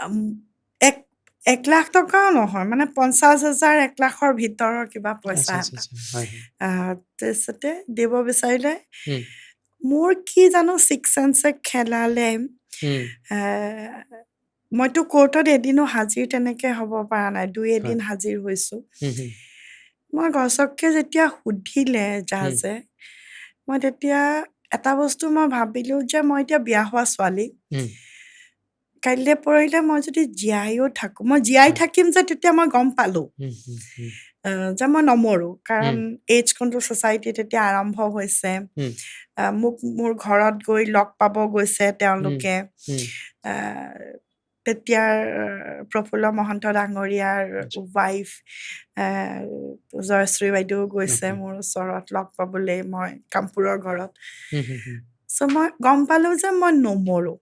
উম, এক 1 লাখ টকাও নহয় মানে 50,000 1 লাখৰ ভিতৰৰ কিবা পইচা আচ্ছা আচ্ছা এটা আচ্ছা হয় হয় তাৰপিছতে দিব বিচাৰিলে উম, মোৰ কি জানো ছিক্স চেন্সে খেলালে উম, আহ, মইতো কোৰ্টত এদিনো হাজিৰ তেনেকে হ'ব পৰা নাই 2 হয় এদিন হাজিৰ হৈছোঁ উম, উম, মই গছককে যেতিয়া সুধিলে উম, জাজে মই তেতিয়া এটা বস্তু মই ভাবিলোঁ যে মই এতিয়া বিয়া হোৱা ছোৱালী উম, কাইলৈ পৰহিলে মই যদি জীয়াইও থাকোঁ মই জীয়াই হয় থাকিম যে তেতিয়া মই গম পালোঁ উম, উম, উম, যে মই নমৰোঁ কাৰণ উম, এইডছ কণ্ট্ৰল ছ'চাইটি তেতিয়া আৰম্ভ হৈছে উম, মোক মোৰ ঘৰত গৈ লগ পাব গৈছে উম, তেওঁলোকে উম, আহ, তেতিয়াৰ প্ৰফুল্ল মহন্ত ডাঙৰীয়াৰ আচ্ছা ৱাইফ জয়শ্ৰী বাইদেউ গৈছে অ'কে মোৰ ওচৰত লগ পাবলৈ মই কামপুৰৰ ঘৰত উম, উম, উম, চ' মই গম পালোঁ যে মই নমৰোঁ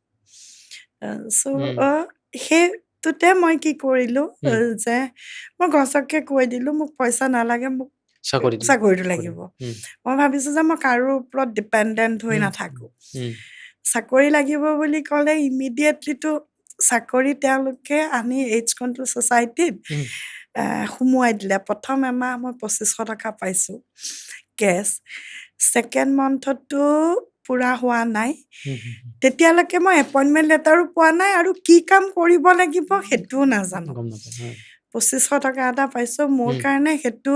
চ' উম, সেইটোতে মই কি কৰিলোঁ উম, যে মই গছকে কৈ দিলোঁ মোক পইচা নালাগে মোক চাকৰি দিম চাকৰিটো কৰিম লাগিব উম, মই ভাবিছোঁ যে মই কাৰো ওপৰত ডিপেণ্ডেণ্ট হৈ উম, নাথাকোঁ উম, চাকৰি লাগিব বুলি ক'লে ইমিডিয়েটলিতো চাকৰি তেওঁলোকে আনি এইডছ কণ্ট্ৰল ছ'চাইটিত উম, সোমোৱাই দিলে প্ৰথম এমাহ মই 2500 টকা পাইছোঁ কেছ ছেকেণ্ড মান্থতো পূৰা হোৱা নাই উম, উম, তেতিয়ালৈকে মই এপইণ্টমেণ্ট লেটাৰো পোৱা নাই আৰু কি কাম কৰিব লাগিব সেইটোও নাজানো গম নাপায় হয় 2500 টকা এটা পাইছোঁ মোৰ উম, কাৰণে সেইটো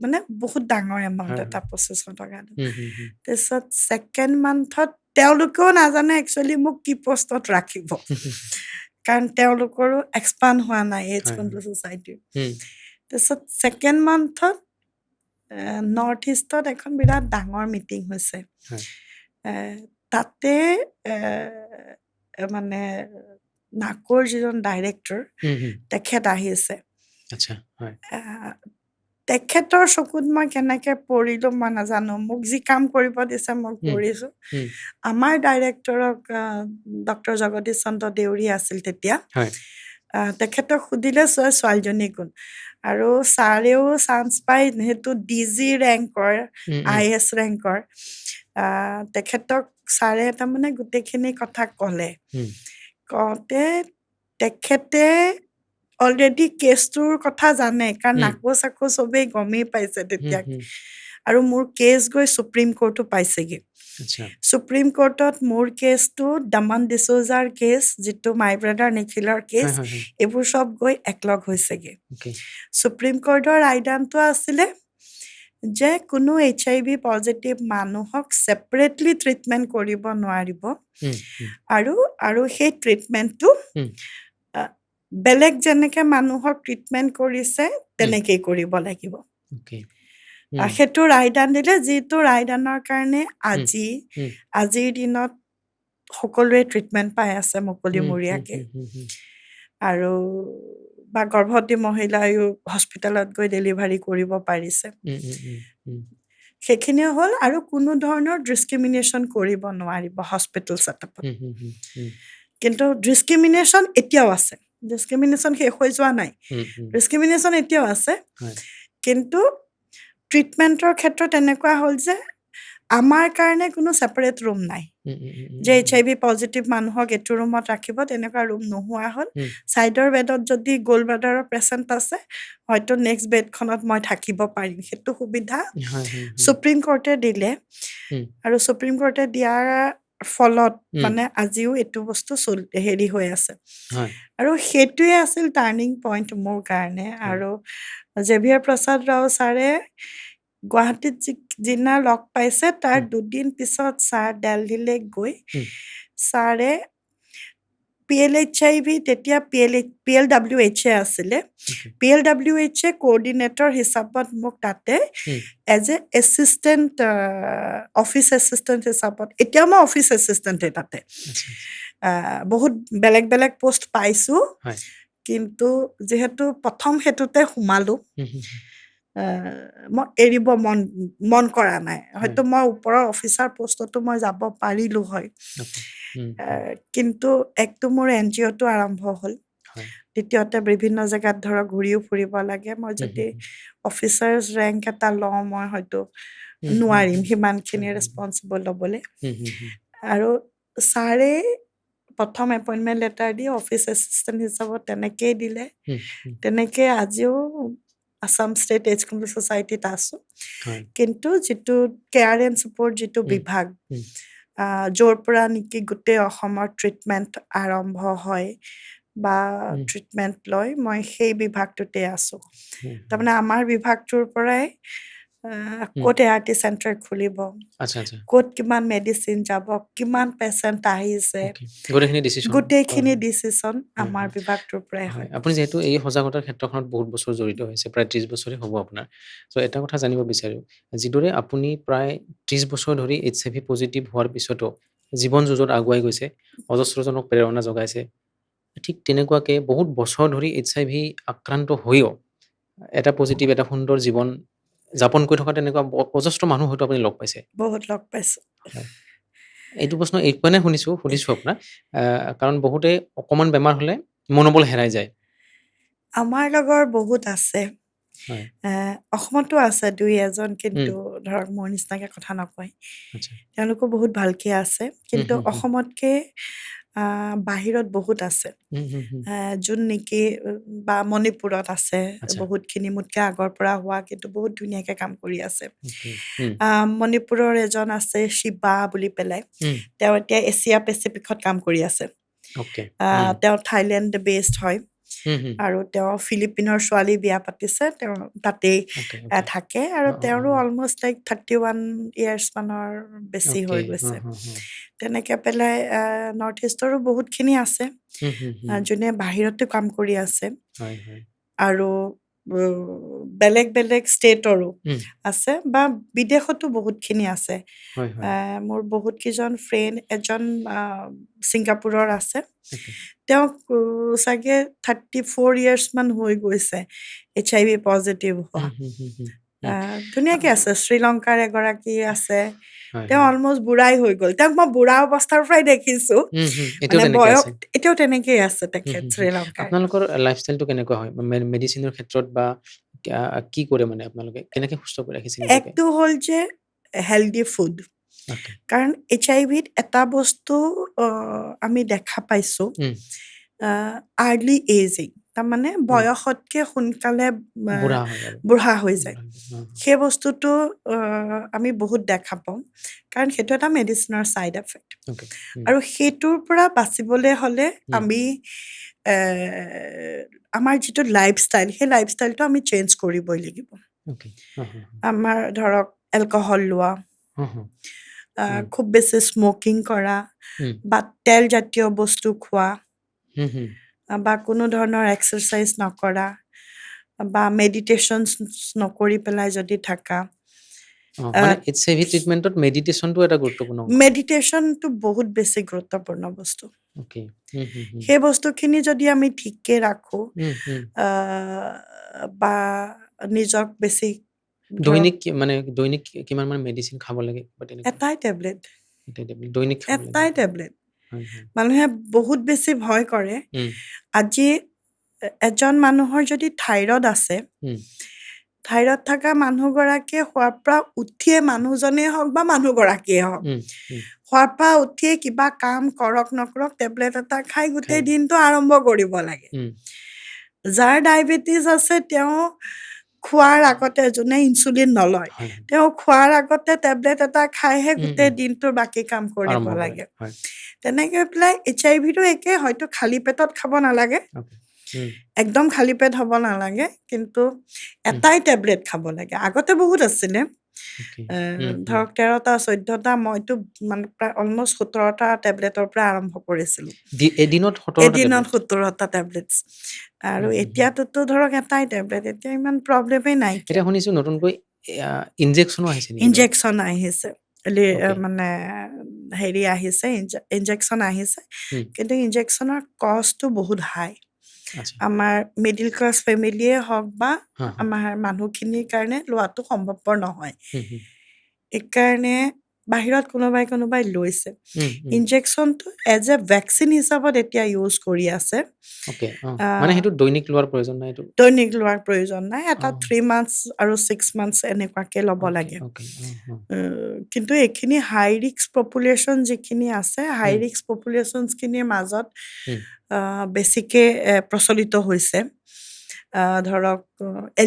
মানে বহুত ডাঙৰ এমাউণ্ট হয় এটা হয় 2500 টকাটো উম, উম, উম, তাৰপিছত ছেকেণ্ড মান্থত তেওঁলোকেও নাজানে একচুৱেলি মোক কি পষ্টত ৰাখিব কাৰণ তেওঁলোকৰো এক্সপাণ্ড হোৱা নাই এইডছ হয় হয় কণ্ট্ৰল ছ'চাইটিৰ উম, তাৰপিছত ছেকেণ্ড মান্থত নৰ্থ ইষ্টত এখন বিৰাট ডাঙৰ মিটিং হৈছে হয় তাতে মানে নাকৰ যিজন ডাইৰেক্টৰ উম, উম, তেখেত আহিছে আচ্ছা হয় আহ, তেখেতৰ চকুত মই কেনেকে পৰিলোঁ মই নাজানো মোক যি কাম কৰিব দিছে মই উম, কৰিছোঁ উম, আমাৰ ডাইৰেক্টৰক ডক্টৰ জগদীশ চন্দ্ৰ দেউৰী আছিল তেতিয়া হয় তেখেতক সুধিলে ছোৱালীজনী কোন আৰু ছাৰেও চান্স পাই যিহেতু DG ৰেংকৰ উম, উম, IS ৰেংকৰ তেখেতক ছাৰে তাৰমানে গোটেইখিনি কথা ক'লে উম, কওঁতে তেখেতে অলৰেডি কেছটোৰ কথা জানে কাৰণ উম, নাকো চাকো চবেই গমেই পাইছে উম, তেতিয়া উম, আৰু মোৰ কেছ গৈ সুপ্ৰিম কোৰ্টো পাইছেগৈ আচ্ছা সুপ্ৰিম কোৰ্টত মোৰ কেছটো দমন ডিচোজাৰ কেছ যিটো মাই ব্ৰাদাৰ নিখিলৰ কেছ হয় হয় হয় এইবোৰ চব গৈ একলগ হৈছেগে অ'কে সুপ্ৰিম কোৰ্টৰ ৰায়দানটো আছিলে যে কোনো HIV পজিটিভ মানুহক ছেপাৰেটলি ট্ৰিটমেণ্ট কৰিব নোৱাৰিব উম, উম, আৰু আৰু সেই ট্ৰিটমেণ্টটো উম, বেলেগ যেনেকে মানুহক ট্ৰিটমেণ্ট কৰিছে উম, তেনেকেই কৰিব লাগিব অ'কে উম, সেইটো ৰায়দান দিলে যিটো ৰায়দানৰ কাৰণে উম, উম, আজিৰ দিনত সকলোৱে ট্ৰিটমেণ্ট পাই আছে উম, মুকলিমূৰীয়াকে উম, উম, উম, আৰু বা গৰ্ভৱতী মহিলাইও হস্পিটেলত গৈ ডেলিভাৰী কৰিব পাৰিছে উম, উম, উম, উম, সেইখিনিও হ'ল আৰু কোনো ধৰণৰ ডিছক্ৰিমিনেশ্যন কৰিব নোৱাৰিব হস্পিটেল ছেটআপত উম, উম, উম, উম, কিন্তু ডিছক্ৰিমিনেশ্যন এতিয়াও আছে ডিছক্ৰিমিনেশ্যন শেষ হৈ যোৱা নাই উম, উম, ডিছক্ৰিমিনেশ্যন এতিয়াও আছে হয় কিন্তু ট্ৰিটমেণ্টৰ ক্ষেত্ৰত এনেকুৱা হ'ল যে আমাৰ কাৰণে কোনো ছেপাৰেট ৰুম নাই উম, উম, উম, যে উম, HIV পজিটিভ মানুহক এইটো ৰুমত ৰাখিব তেনেকুৱা ৰুম নোহোৱা হ'ল উম, ছাইডৰ বেডত যদি গ'ল্ড ব্লাডাৰৰ পেচেণ্ট আছে হয়তো নেক্সট বেডখনত মই থাকিব পাৰিম সেইটো সুবিধা হয় হয় হয় সুপ্ৰিম কোৰ্টে দিলে উম, আৰু সুপ্ৰিম কোৰ্টে দিয়াৰ ফলত উম, মানে আজিও এইটো বস্তু হেৰি হৈ আছে হয় আৰু সেইটোৱে আছিল টাৰ্ণিং পইণ্ট মোৰ কাৰণে হয় আৰু জেভিয়াৰ প্ৰসাদ ৰাও ছাৰে গুৱাহাটীত যিদিনা লগ পাইছে তাৰ উম, দুদিন পিছত ছাৰ দেলহিলৈ গৈ উম, ছাৰে PLHIV তেতিয়া PLWHA আছিলে অ'কে PLWHA কোঅৰ্ডিনেটৰ হিচাপত মোক তাতে um, as a assistant office assistant হিচাপত এতিয়া মই অফিচ এছিষ্টেণ্টে তাতে আচ্ছা আচ্ছা বহুত বেলেগ বেলেগ পোষ্ট পাইছোঁ হয় কিন্তু যিহেতু প্ৰথম সেইটোতে সোমালোঁ উম, হুম, হুম, মই এৰিব মন কৰা নাই হয় হয়তো মই ওপৰৰ অফিচাৰ পোষ্টতো মই যাব পাৰিলোঁ হয় অ'কে উম, উম, কিন্তু একটো মোৰ NGOটো আৰম্ভ হ'ল হয় দ্বিতীয়তে বিভিন্ন জেগাত ধৰক ঘূৰিও ফুৰিব লাগে মই উম, যদি হুম, অফিচাৰ্ছ ৰেংক এটা লওঁ মই হয়তো হুম, হুম, নোৱাৰিম হুম, সিমানখিনি হয় হয় ৰেচপনচিবল ল'বলৈ হুম, হুম, হুম, আৰু ছাৰে প্ৰথম এপইণ্টমেণ্ট লেটাৰ দি অফিচ এছিষ্টেণ্ট হিচাপত তেনেকেই দিলে হুম, হুম, তেনেকৈ আজিও আছাম ষ্টেট এইডছ কণ্ট্ৰল ছ'চাইটিত আছোঁ হয় কিন্তু যিটো কেয়াৰ এণ্ড ছাপৰ্ট যিটো উম, বিভাগ উম, য'ৰ পৰা নেকি গোটেই অসমৰ ট্ৰিটমেণ্ট আৰম্ভ হয় বা উম, ট্ৰিটমেণ্ট লয় মই সেই বিভাগটোতে আছোঁ হুম, হুম, তাৰমানে আমাৰ বিভাগটোৰ পৰাই উম, ক'ত ART চেণ্টাৰ খুলিব আচ্ছা আচ্ছা ক'ত কিমান মেডিচিন যাব কিমান পেচেণ্ট আহিছে অ'কে গোটেইখিনি ডিচিশ্যন হয় গোটেইখিনি হয় ডিচিশ্যন হয় আমাৰ হয় বিভাগটোৰ পৰাই হয় হয় আপুনি যিহেতু এই সজাগতাৰ ক্ষেত্ৰখনত বহুত বছৰ জড়িত হৈছে প্ৰায় 30 বছৰে হ'ব আপোনাৰ চ' এটা কথা জানিব বিচাৰোঁ যিদৰে আপুনি প্ৰায় 30 বছৰ ধৰি HIV পজিটিভ হোৱাৰ পিছতো জীৱন যুঁজত আগুৱাই গৈছে অজস্ৰজনক প্ৰেৰণা জগাইছে ঠিক তেনেকুৱাকৈ বহুত বছৰ ধৰি HIV আক্ৰান্ত হৈও এটা পজিটিভ এটা সুন্দৰ জীৱন যাপন কৰি থকা তেনেকুৱা অজস্ৰ মানুহ হয়তো আপুনি লগ পাইছে বহুত লগ পাইছোঁ হয় এইটো প্ৰশ্ন এইকাৰণে সুধিছোঁ আপোনাক কাৰণ বহুতে অকণমান বেমাৰ হ'লে মনোবল হেৰাই যায় আমাৰ লগৰ বহুত আছে হয় অসমতো আছে দুই এজন উম, কিন্তু ধৰক মোৰ নিচিনাকৈ কথা নকয় আচ্ছা তেওঁলোকো বহুত ভালকৈ আছে হুম, কিন্তু হুম, হুম, অসমতকৈ বাহিৰত বহুত আছে হুম, হুম, হুম, যোন নেকি বা মণিপুৰত আছে আচ্ছা বহুতখিনি মোতকৈ আগৰ পৰা হোৱা কিন্তু বহুত ধুনীয়াকৈ কাম কৰি আছে অ'কে উম, মণিপুৰৰ এজন আছে শিৱা বুলি পেলাই উম, তেওঁ এতিয়া এছিয়া পেচিফিকত কাম কৰি আছে অ'কে উম, তেওঁ থাইলেণ্ড বেছড হয় হুম, হুম, আৰু তেওঁ ফিলিপিনৰ ছোৱালী বিয়া পাতিছে তেওঁ তাতেই অ'কে অ'কে থাকে আৰু অঁ অঁ তেওঁৰো অঁ অলমষ্ট লাইক 31 ইয়াৰ্ছমানৰ বেছি অ'কে হৈ অঁ গৈছে অঁ অঁ তেনেকৈ পেলাই নৰ্থ ইষ্টৰো বহুতখিনি আছে হুম, হুম, হুম, যোনে বাহিৰতো কাম কৰি আছে হয় হয় আৰু বেলেগ বেলেগ ষ্টেটৰো উম, আছে বা বিদেশতো বহুতখিনি আছে হয় হয় মোৰ বহুতকেইজন ফ্ৰেণ্ড এজন ছিংগাপুৰৰ আছে অ'কে তেওঁক চাগে 34 ইয়াৰ্ছমান হৈ গৈছে HIV পজিটিভ হোৱা হুম, হুম, হুম, হুম, ধুনীয়াকে আছে শ্ৰীলংকাৰ এগৰাকী আছে হয়, তেওঁ হয়। অলমষ্ট বুঢ়াই হৈ গ'ল তেওঁক মই বুঢ়া অৱস্থাৰ পৰাই দেখিছো এতিয়াও মানে তেনেকে বয়স আছে। এতিয়াও তেনেকেই আছে তেখেত শ্ৰীলংকাৰ আপোনালোকৰ লাইফষ্টাইলটো কেনেকুৱা হয়? মেডিচিনৰ ক্ষেত্ৰত বা কি কৰে মানে আপোনালোকে? কেনেকে সুস্থ কৰি ৰাখিছে নিজকে? একটো হ'ল যে হেল্ডি ফুড অ'কে। কাৰণ HIV-ত এটা বস্তু আমি দেখা পাইছোঁ উম, আৰ্লি এজিং তাৰমানে বয়সতকে সোনকালে বুঢ়া হয় আৰু। বুঢ়া হৈ যায় বুঢ়া হয়। সেই বস্তুটো আমি বহুত দেখা পাওঁ কাৰণ সেইটো এটা মেডিচিনৰ ছাইড এফেক্ট অ'কে। আৰু সেইটোৰ পৰা বাচিবলৈ হ'লে উম। আমি আমাৰ যিটো লাইফষ্টাইল সেই লাইফষ্টাইলটো আমি চেঞ্জ কৰিবই লাগিব অ'কে। হ, হ, হ। আমাৰ ধৰক এলকহল লোৱা হ, হ। খুব বেছি স্মকিং কৰা উম, বা তেলজাতীয় বস্তু খোৱা হুম, হুম। বা কোনো ধৰণৰ এক্সাৰচাইজ নকৰা বা মেডিটেশ্যন নকৰি পেলাই যদি থাকা মানে HIV ট্ৰিটমেণ্টত মেডিটেশ্যনটো এটা গুৰুত্বপূৰ্ণ অংশ। মেডিটেশ্যনটো বহুত বেছি গুৰুত্বপূৰ্ণ বস্তু অ'কে। হুম, হুম, হুম। সেই বস্তুখিনি যদি আমি ঠিককে ৰাখোঁ হুম। বা নিজক বেছি ধৰক দৈনিক কিমান মান মেডিচিন খাব লাগে বা তেনেকুৱা? এটাই টেবলেট এটাই টেবলেট দৈনিক খাব লাগে। এটাই টেবলেট হয়, হয়। মানুহে বহুত বেছি ভয় কৰে উম, আজি এজন মানুহৰ যদি থাইৰয়ড আছে উম, থাইৰয়ড থকা মানুহগৰাকীয়ে শোৱাৰ পৰা উঠিয়ে মানুহজনেই হওক বা মানুহগৰাকীয়ে হওক উম, উম। শোৱাৰ পৰা উঠিয়ে কিবা কাম কৰক নকৰক টেবলেট এটা খাই গোটেই খাই। দিনটো আৰম্ভ কৰিব লাগে উম, যাৰ ডায়েবেটিছ আছে তেওঁ খোৱাৰ আগতে যোনে ইনচুলিন নলয় হয়, হয়। তেওঁ খোৱাৰ আগতে টেবলেট এটা খাইহে উম, গোটেই উম। দিনটোৰ বাকী কাম কৰিব আৰম্ভ কৰে। লাগে হয়। তেনেকৈ পেলাই HIV-টো একে হয়তো খালী পেটত খাব নালাগে অ'কে। উম, একদম খালী পেট হ'ব নালাগে কিন্তু এটাই টেবলেট খাব লাগে আগতে বহুত আছিলে অ'কে। উম, ধৰক 13টা 14টা মইতো মানে প্ৰায় অলমষ্ট 17টা টেবলেটৰ পৰা আৰম্ভ কৰিছিলোঁ এদিনত 17টা এদিনত টেবলেট? 17টা টেবলেটছ আৰু হুম, হুম, হুম। এতিয়াতোতো ধৰক এটাই টেবলেট এতিয়া ইমান প্ৰব্লেমেই নাইকিয়া এতিয়া শুনিছোঁ নতুনকৈ ইনজেকশ্যনো আহিছে নেকি বাৰু? ইনজেকশ্যন আহিছে অ'কে। মানে হেৰি আহিছে ইনজেকশ্যন আহিছে উম, কিন্তু ইনজেকশ্যনৰ কষ্টটো বহুত হাই আচ্ছা। আমাৰ মিডিল ক্লাছ ফেমিলিয়ে হওক বা হা, হা। আমাৰ মানুহখিনিৰ কাৰণে লোৱাটো সম্ভৱপৰ নহয় হুম, হুম। এইকাৰণে বাহিৰত কোনোবাই লৈছে উম, উম। ইনজেকশ্যনটো এজ এ ভেকচিন হিচাপত এতিয়া ইউজ কৰি আছে অ'কে। মানে আহ, সেইটো দৈনিক লোৱাৰ প্ৰয়োজন নাই এইটো? দৈনিক লোৱাৰ প্ৰয়োজন নাই এটা অ', 3 মান্থছ আৰু 6 মান্থছ এনেকুৱাকে ল'ব অ'কে, লাগে অ'কে। কিন্তু এইখিনি হাই ৰিস্ক পপুলেশ্যন যিখিনি আছে হাই উম, ৰিস্ক পপুলেশ্যনছখিনিৰ মাজত উম, বেছিকে প্ৰচলিত হৈছে ধৰক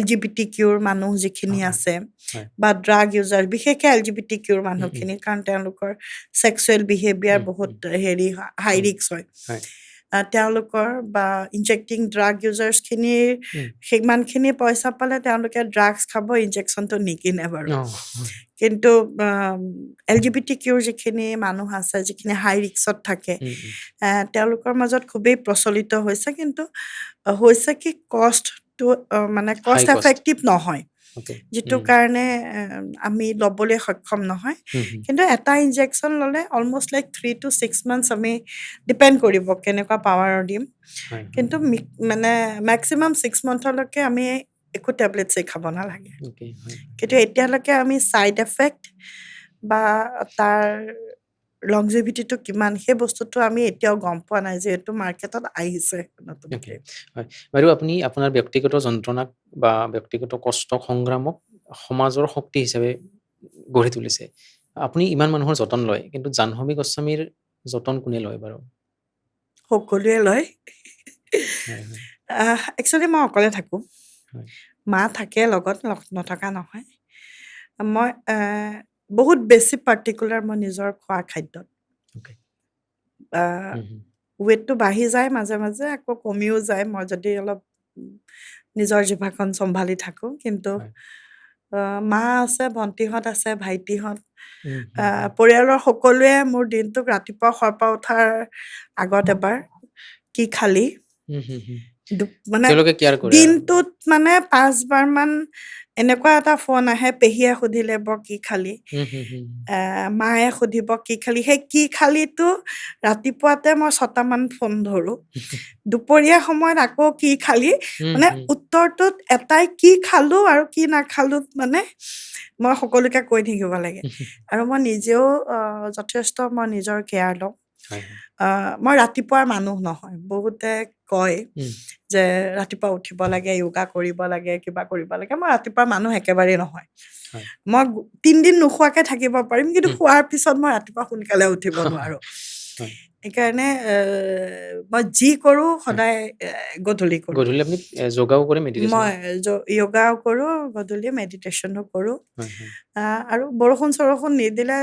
LGBTQ মানুহ যিখিনি হয়, আছে হয়। বা ড্ৰাগ ইউজাৰ বিশেষকৈ LGBTQ উম, উম, মানুহখিনি কাৰণ তেওঁলোকৰ ছেক্সুৱেল বিহেভিয়াৰ উম, বহুত উম, হেৰি হাই উম, ৰিস্ক হয় হয়। তেওঁলোকৰ বা ইনজেক্টিং ড্ৰাগ ইউজাৰ্ছখিনিৰ উম, সিমানখিনি পইচা পালে তেওঁলোকে ড্ৰাগছ খাব ইনজেকশ্যনটো নিকিনে বাৰু হয়। কিন্তু LGBTQ যিখিনি মানুহ আছে যিখিনি হাই ৰিস্কত থাকে উম, উম, তেওঁলোকৰ মাজত খুবেই প্ৰচলিত হৈছে কিন্তু হৈছে কি কষ্টটো মানে হাই কষ্ট কষ্ট। এফেক্টিভ নহয় অ'কে। যিটো কাৰণে আমি ল'বলৈ সক্ষম নহয় হুম, হুম। কিন্তু এটা ইনজেকশ্যন ল'লে অলমষ্ট লাইক 3 to 6 মান্থছ আমি ডিপেণ্ড কৰিব কেনেকুৱা পাৱাৰৰ দিম হয়, হয়। কিন্তু মানে মেক্সিমাম 6 মান্থলৈকে আমি একো টেবলেটছেই খাব নালাগে অ'কে, হয়। কিন্তু এতিয়ালৈকে আমি ছাইড এফেক্ট বা তাৰ লংজিভিটিটো কিমান সেই বস্তুটো আমি এতিয়াও গম পোৱা নাই যিহেতু মাৰ্কেটত আহিছে অ'কে, নতুনকৈ হয়। বাইদেউ আপুনি আপোনাৰ ব্যক্তিগত যন্ত্ৰণাক বা ব্যক্তিগত কষ্ট সংগ্ৰামক সমাজৰ শক্তি হিচাপে গঢ়ি তুলিছে। আপুনি ইমান মানুহৰ যতন লয় কিন্তু জাহ্নৱী গোস্বামীৰ যতন কোনে লয় বাৰু? সকলোৱে লয় হয়, হয়, একচুৱেলি মই অকলে থাকোঁ হয়। মা থাকে লগত নথকা নহয় মই বহুত বেছি পাৰ্টিকুলাৰ মই নিজৰ খোৱা খাদ্যত অ'কে। আহ, হুম, হুম। ৱেইটটো বাঢ়ি যায় মাজে মাজে আকৌ কমিও যায় মই যদি অলপ নিজৰ জিভাখন চম্ভালি থাকোঁ কিন্তু হয়। মা আছে ভণ্টিহঁত আছে ভাইটিহঁত হুম, হুম, হুম। পৰিয়ালৰ সকলোৱে মোৰ দিনটোক ৰাতিপুৱা শুৱাৰ পৰা উঠাৰ আগত এবাৰ কি খালি হুম, হুম, হুম। মানে তেওঁলোকে কেয়াৰ কৰে আৰু। দিনটোত মানে 5 বাৰমান এনেকুৱা এটা ফোন আহে, পেহীয়ে সুধিলে বৰ কি খালি? হুম, হুম, হুম, মায়ে সুধিব কি খালি? সেই কি খালিটো ৰাতিপুৱাতে মই ৬টামান ফোন ধৰোঁ। দুপৰীয়া সময়ত আকৌ কি খালি? হুম, মানে হুম, উত্তৰটোত এটাই কি খালোঁ আৰু কি নাখালোঁ মানে মই সকলোকে কৈ থাকিব লাগে। আৰু মই নিজেও যথেষ্ট মই নিজৰ কেয়াৰ লওঁ। হয়, হয়। মই ৰাতিপুৱাৰ মানুহ নহয়। বহুতে কয় উম, যে ৰাতিপুৱা উঠিব লাগে, য়োগা কৰিব লাগে, কিবা কৰিব লাগে। মই ৰাতিপুৱাৰ মানুহ একেবাৰেই নহয়। হয়। মই ৩ দিন নোখোৱাকে থাকিব পাৰিম, কিন্তু হুম, খোৱাৰ পিছত মই ৰাতিপুৱা সোনকালে উঠিব নোৱাৰোঁ। হয়, সেইকাৰণে মই যি কৰোঁ হয়। সদায় গধূলি কৰোঁ। গধূলি আপুনি যোগাও কৰে, মেডিটেশ্যনো মই য়োগাও কৰোঁ, গধূলি মেডিটেশ্যনো কৰোঁ। হয়, হয়। আৰু বৰষুণ-চৰষুণ নিদিলে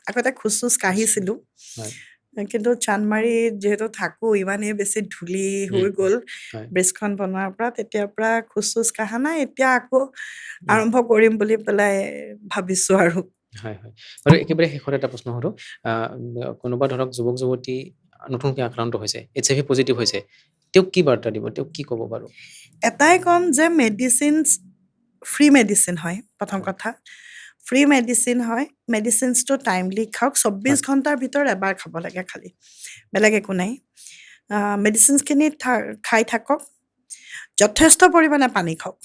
আগতে খোজ-চোজ নিশ্চয়। কাঢ়িছিলোঁ। হয়। কিন্তু চান্দমাৰীত যিহেতু থাকোঁ, ইমানেই বেছি ধূলি উম, হৈ গ'ল হয়। ব্ৰিজখন বনোৱাৰ পৰা, তেতিয়াৰ পৰা খোজ-চোজ কাঢ়া নাই। এতিয়া আকৌ উম, আৰম্ভ কৰিম বুলি পেলাই ভাবিছোঁ আৰু। হয়, হয়। বাৰু একেবাৰে শেষত এটা প্ৰশ্ন সুধো। আ, কোনোবা ধৰক যুৱক-যুৱতী নতুনকৈ আক্ৰান্ত হৈছে, HIV পজিটিভ হৈছে। তেওঁক কি বাৰ্তা দিব? তেওঁক কি ক'ব বাৰু? এটাই ক'ম যে ফ্ৰী মেডিচিন হয়, প্ৰথম হয়, কথা। ফ্ৰী মেডিচিন হয়। মেডিচিনছটো টাইমলি খাওক। ২৪ হয়। ঘণ্টাৰ ভিতৰত এবাৰ খাব লাগে খালি। বেলেগ একো নাই। মেডিচিনছখিনি খাই থাকক। যথেষ্ট পৰিমাণে পানী খাওক।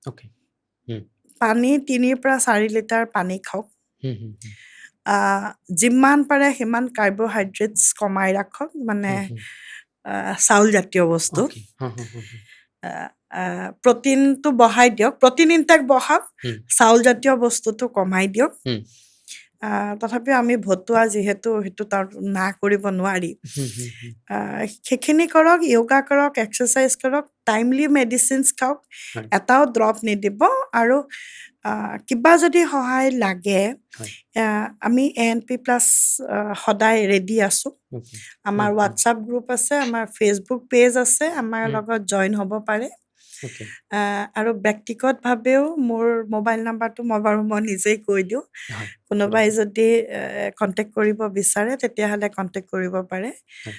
অ'কে। হুম, পানী ৩ৰ পৰা ৪ লিটাৰ পানী খাওক। হুম, হুম, হুম, আ, যিমান পাৰে সিমান কাৰ্বহাইড্ৰেটছ কমাই ৰাখক, মানে হুম, হুম। চাউলজাতীয় বস্তু। অ'কে। হুম, হুম, হুম, হুম, আ, আ, প্ৰটিনটো বঢ়াই দিয়ক। প্ৰটিন ইনটেক বঢ়াওক, হুম, চাউলজাতীয় বস্তুটো কমাই দিয়ক। হুম, তথাপিও আমি ভতুৱা যিহেতু সেইটো তাৰ না কৰিব নোৱাৰি। হুম, হুম, হুম। সেইখিনি কৰক, য়োগা কৰক, এক্সাৰচাইজ কৰক, টাইমলি মেডিচিনছ খাওক, হয়, এটাও ড্ৰপ নিদিব। আৰু কিবা যদি সহায় লাগে, হয়। আমি ANP+ সদায় ৰেডি আছোঁ। অ'কে। আমাৰ হুম, হুম, হোৱাটছআপ গ্ৰুপ আছে, আমাৰ ফেচবুক পেজ আছে, আমাৰ হুম, লগত জইন হ'ব পাৰে। অ'কে। আৰু ব্যক্তিগতভাৱেও মোৰ মোবাইল নাম্বাৰটো মই নিজেই কৈ দিওঁ। হয়, কৈ কোনোবাই দিয়ক। যদি কণ্টেক্ট কৰিব বিচাৰে তেতিয়াহ'লে কণ্টেক্ট কৰিব পাৰে। হয়,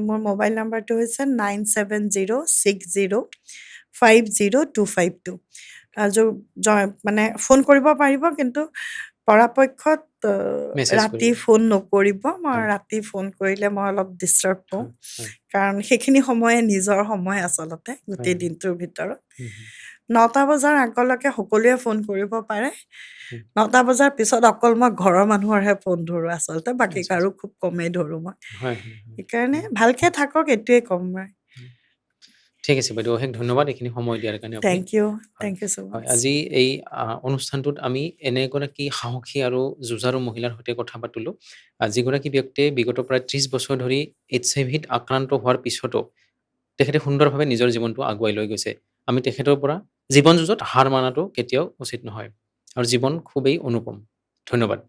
মোৰ মোবাইল নাম্বাৰটো হৈছে 9706050252। মানে ফোন কৰিব পাৰিব, কিন্তু পৰাপক্ষত মেছেজ ৰাতি কৰিব। ফোন নকৰিব। মই হয়, ৰাতি ফোন কৰিলে মই অলপ ডিষ্টাৰ্ব হওঁ। হয়, হয়, কাৰণ সেইখিনি সময়ে নিজৰ সময় আচলতে হয়, গোটেই হয়। দিনটোৰ ভিতৰত। হুম, হুম, ৯টা বজাৰ আগলৈকে সকলোৱে ফোন কৰিব পাৰে। হুম। ৯টা বজাৰ পিছত অকল মই ঘৰৰ মানুহৰহে ফোন ধৰোঁ আচলতে, বাকী আচ্ছা, কাৰো আচ্ছা। খুব কমেই ধৰোঁ মই। হয়, হয়, হয়। সেইকাৰণে হুম, ভালকে থাকক, এইটোৱে ক'ম মই। হুম। ঠিক আছে বাইদেউ, অশেষ ধন্যবাদ এইখিনি সময় দিয়াৰ কাৰণে আপুনি। থেংক ইউ, হয়, থেংক ইউ ছ' হয়। মাচ। আজি এই অনুষ্ঠানটোত আমি এনে এগৰাকী সাহসী আৰু যুঁজাৰু মহিলাৰ সৈতে কথা পাতিলোঁ। যিগৰাকী ব্যক্তিয়ে বিগত প্ৰায় ৩০ বছৰ ধৰি HIVত আক্ৰান্ত হোৱাৰ পিছতো তেখেতে সুন্দৰভাৱে নিজৰ জীৱনটো আগুৱাই লৈ গৈছে। আমি তেখেতৰ পৰা জীৱন যুঁজত হাৰ মানাটো কেতিয়াও উচিত নহয়। আৰু জীৱন খুবেই অনুপম। ধন্যবাদ।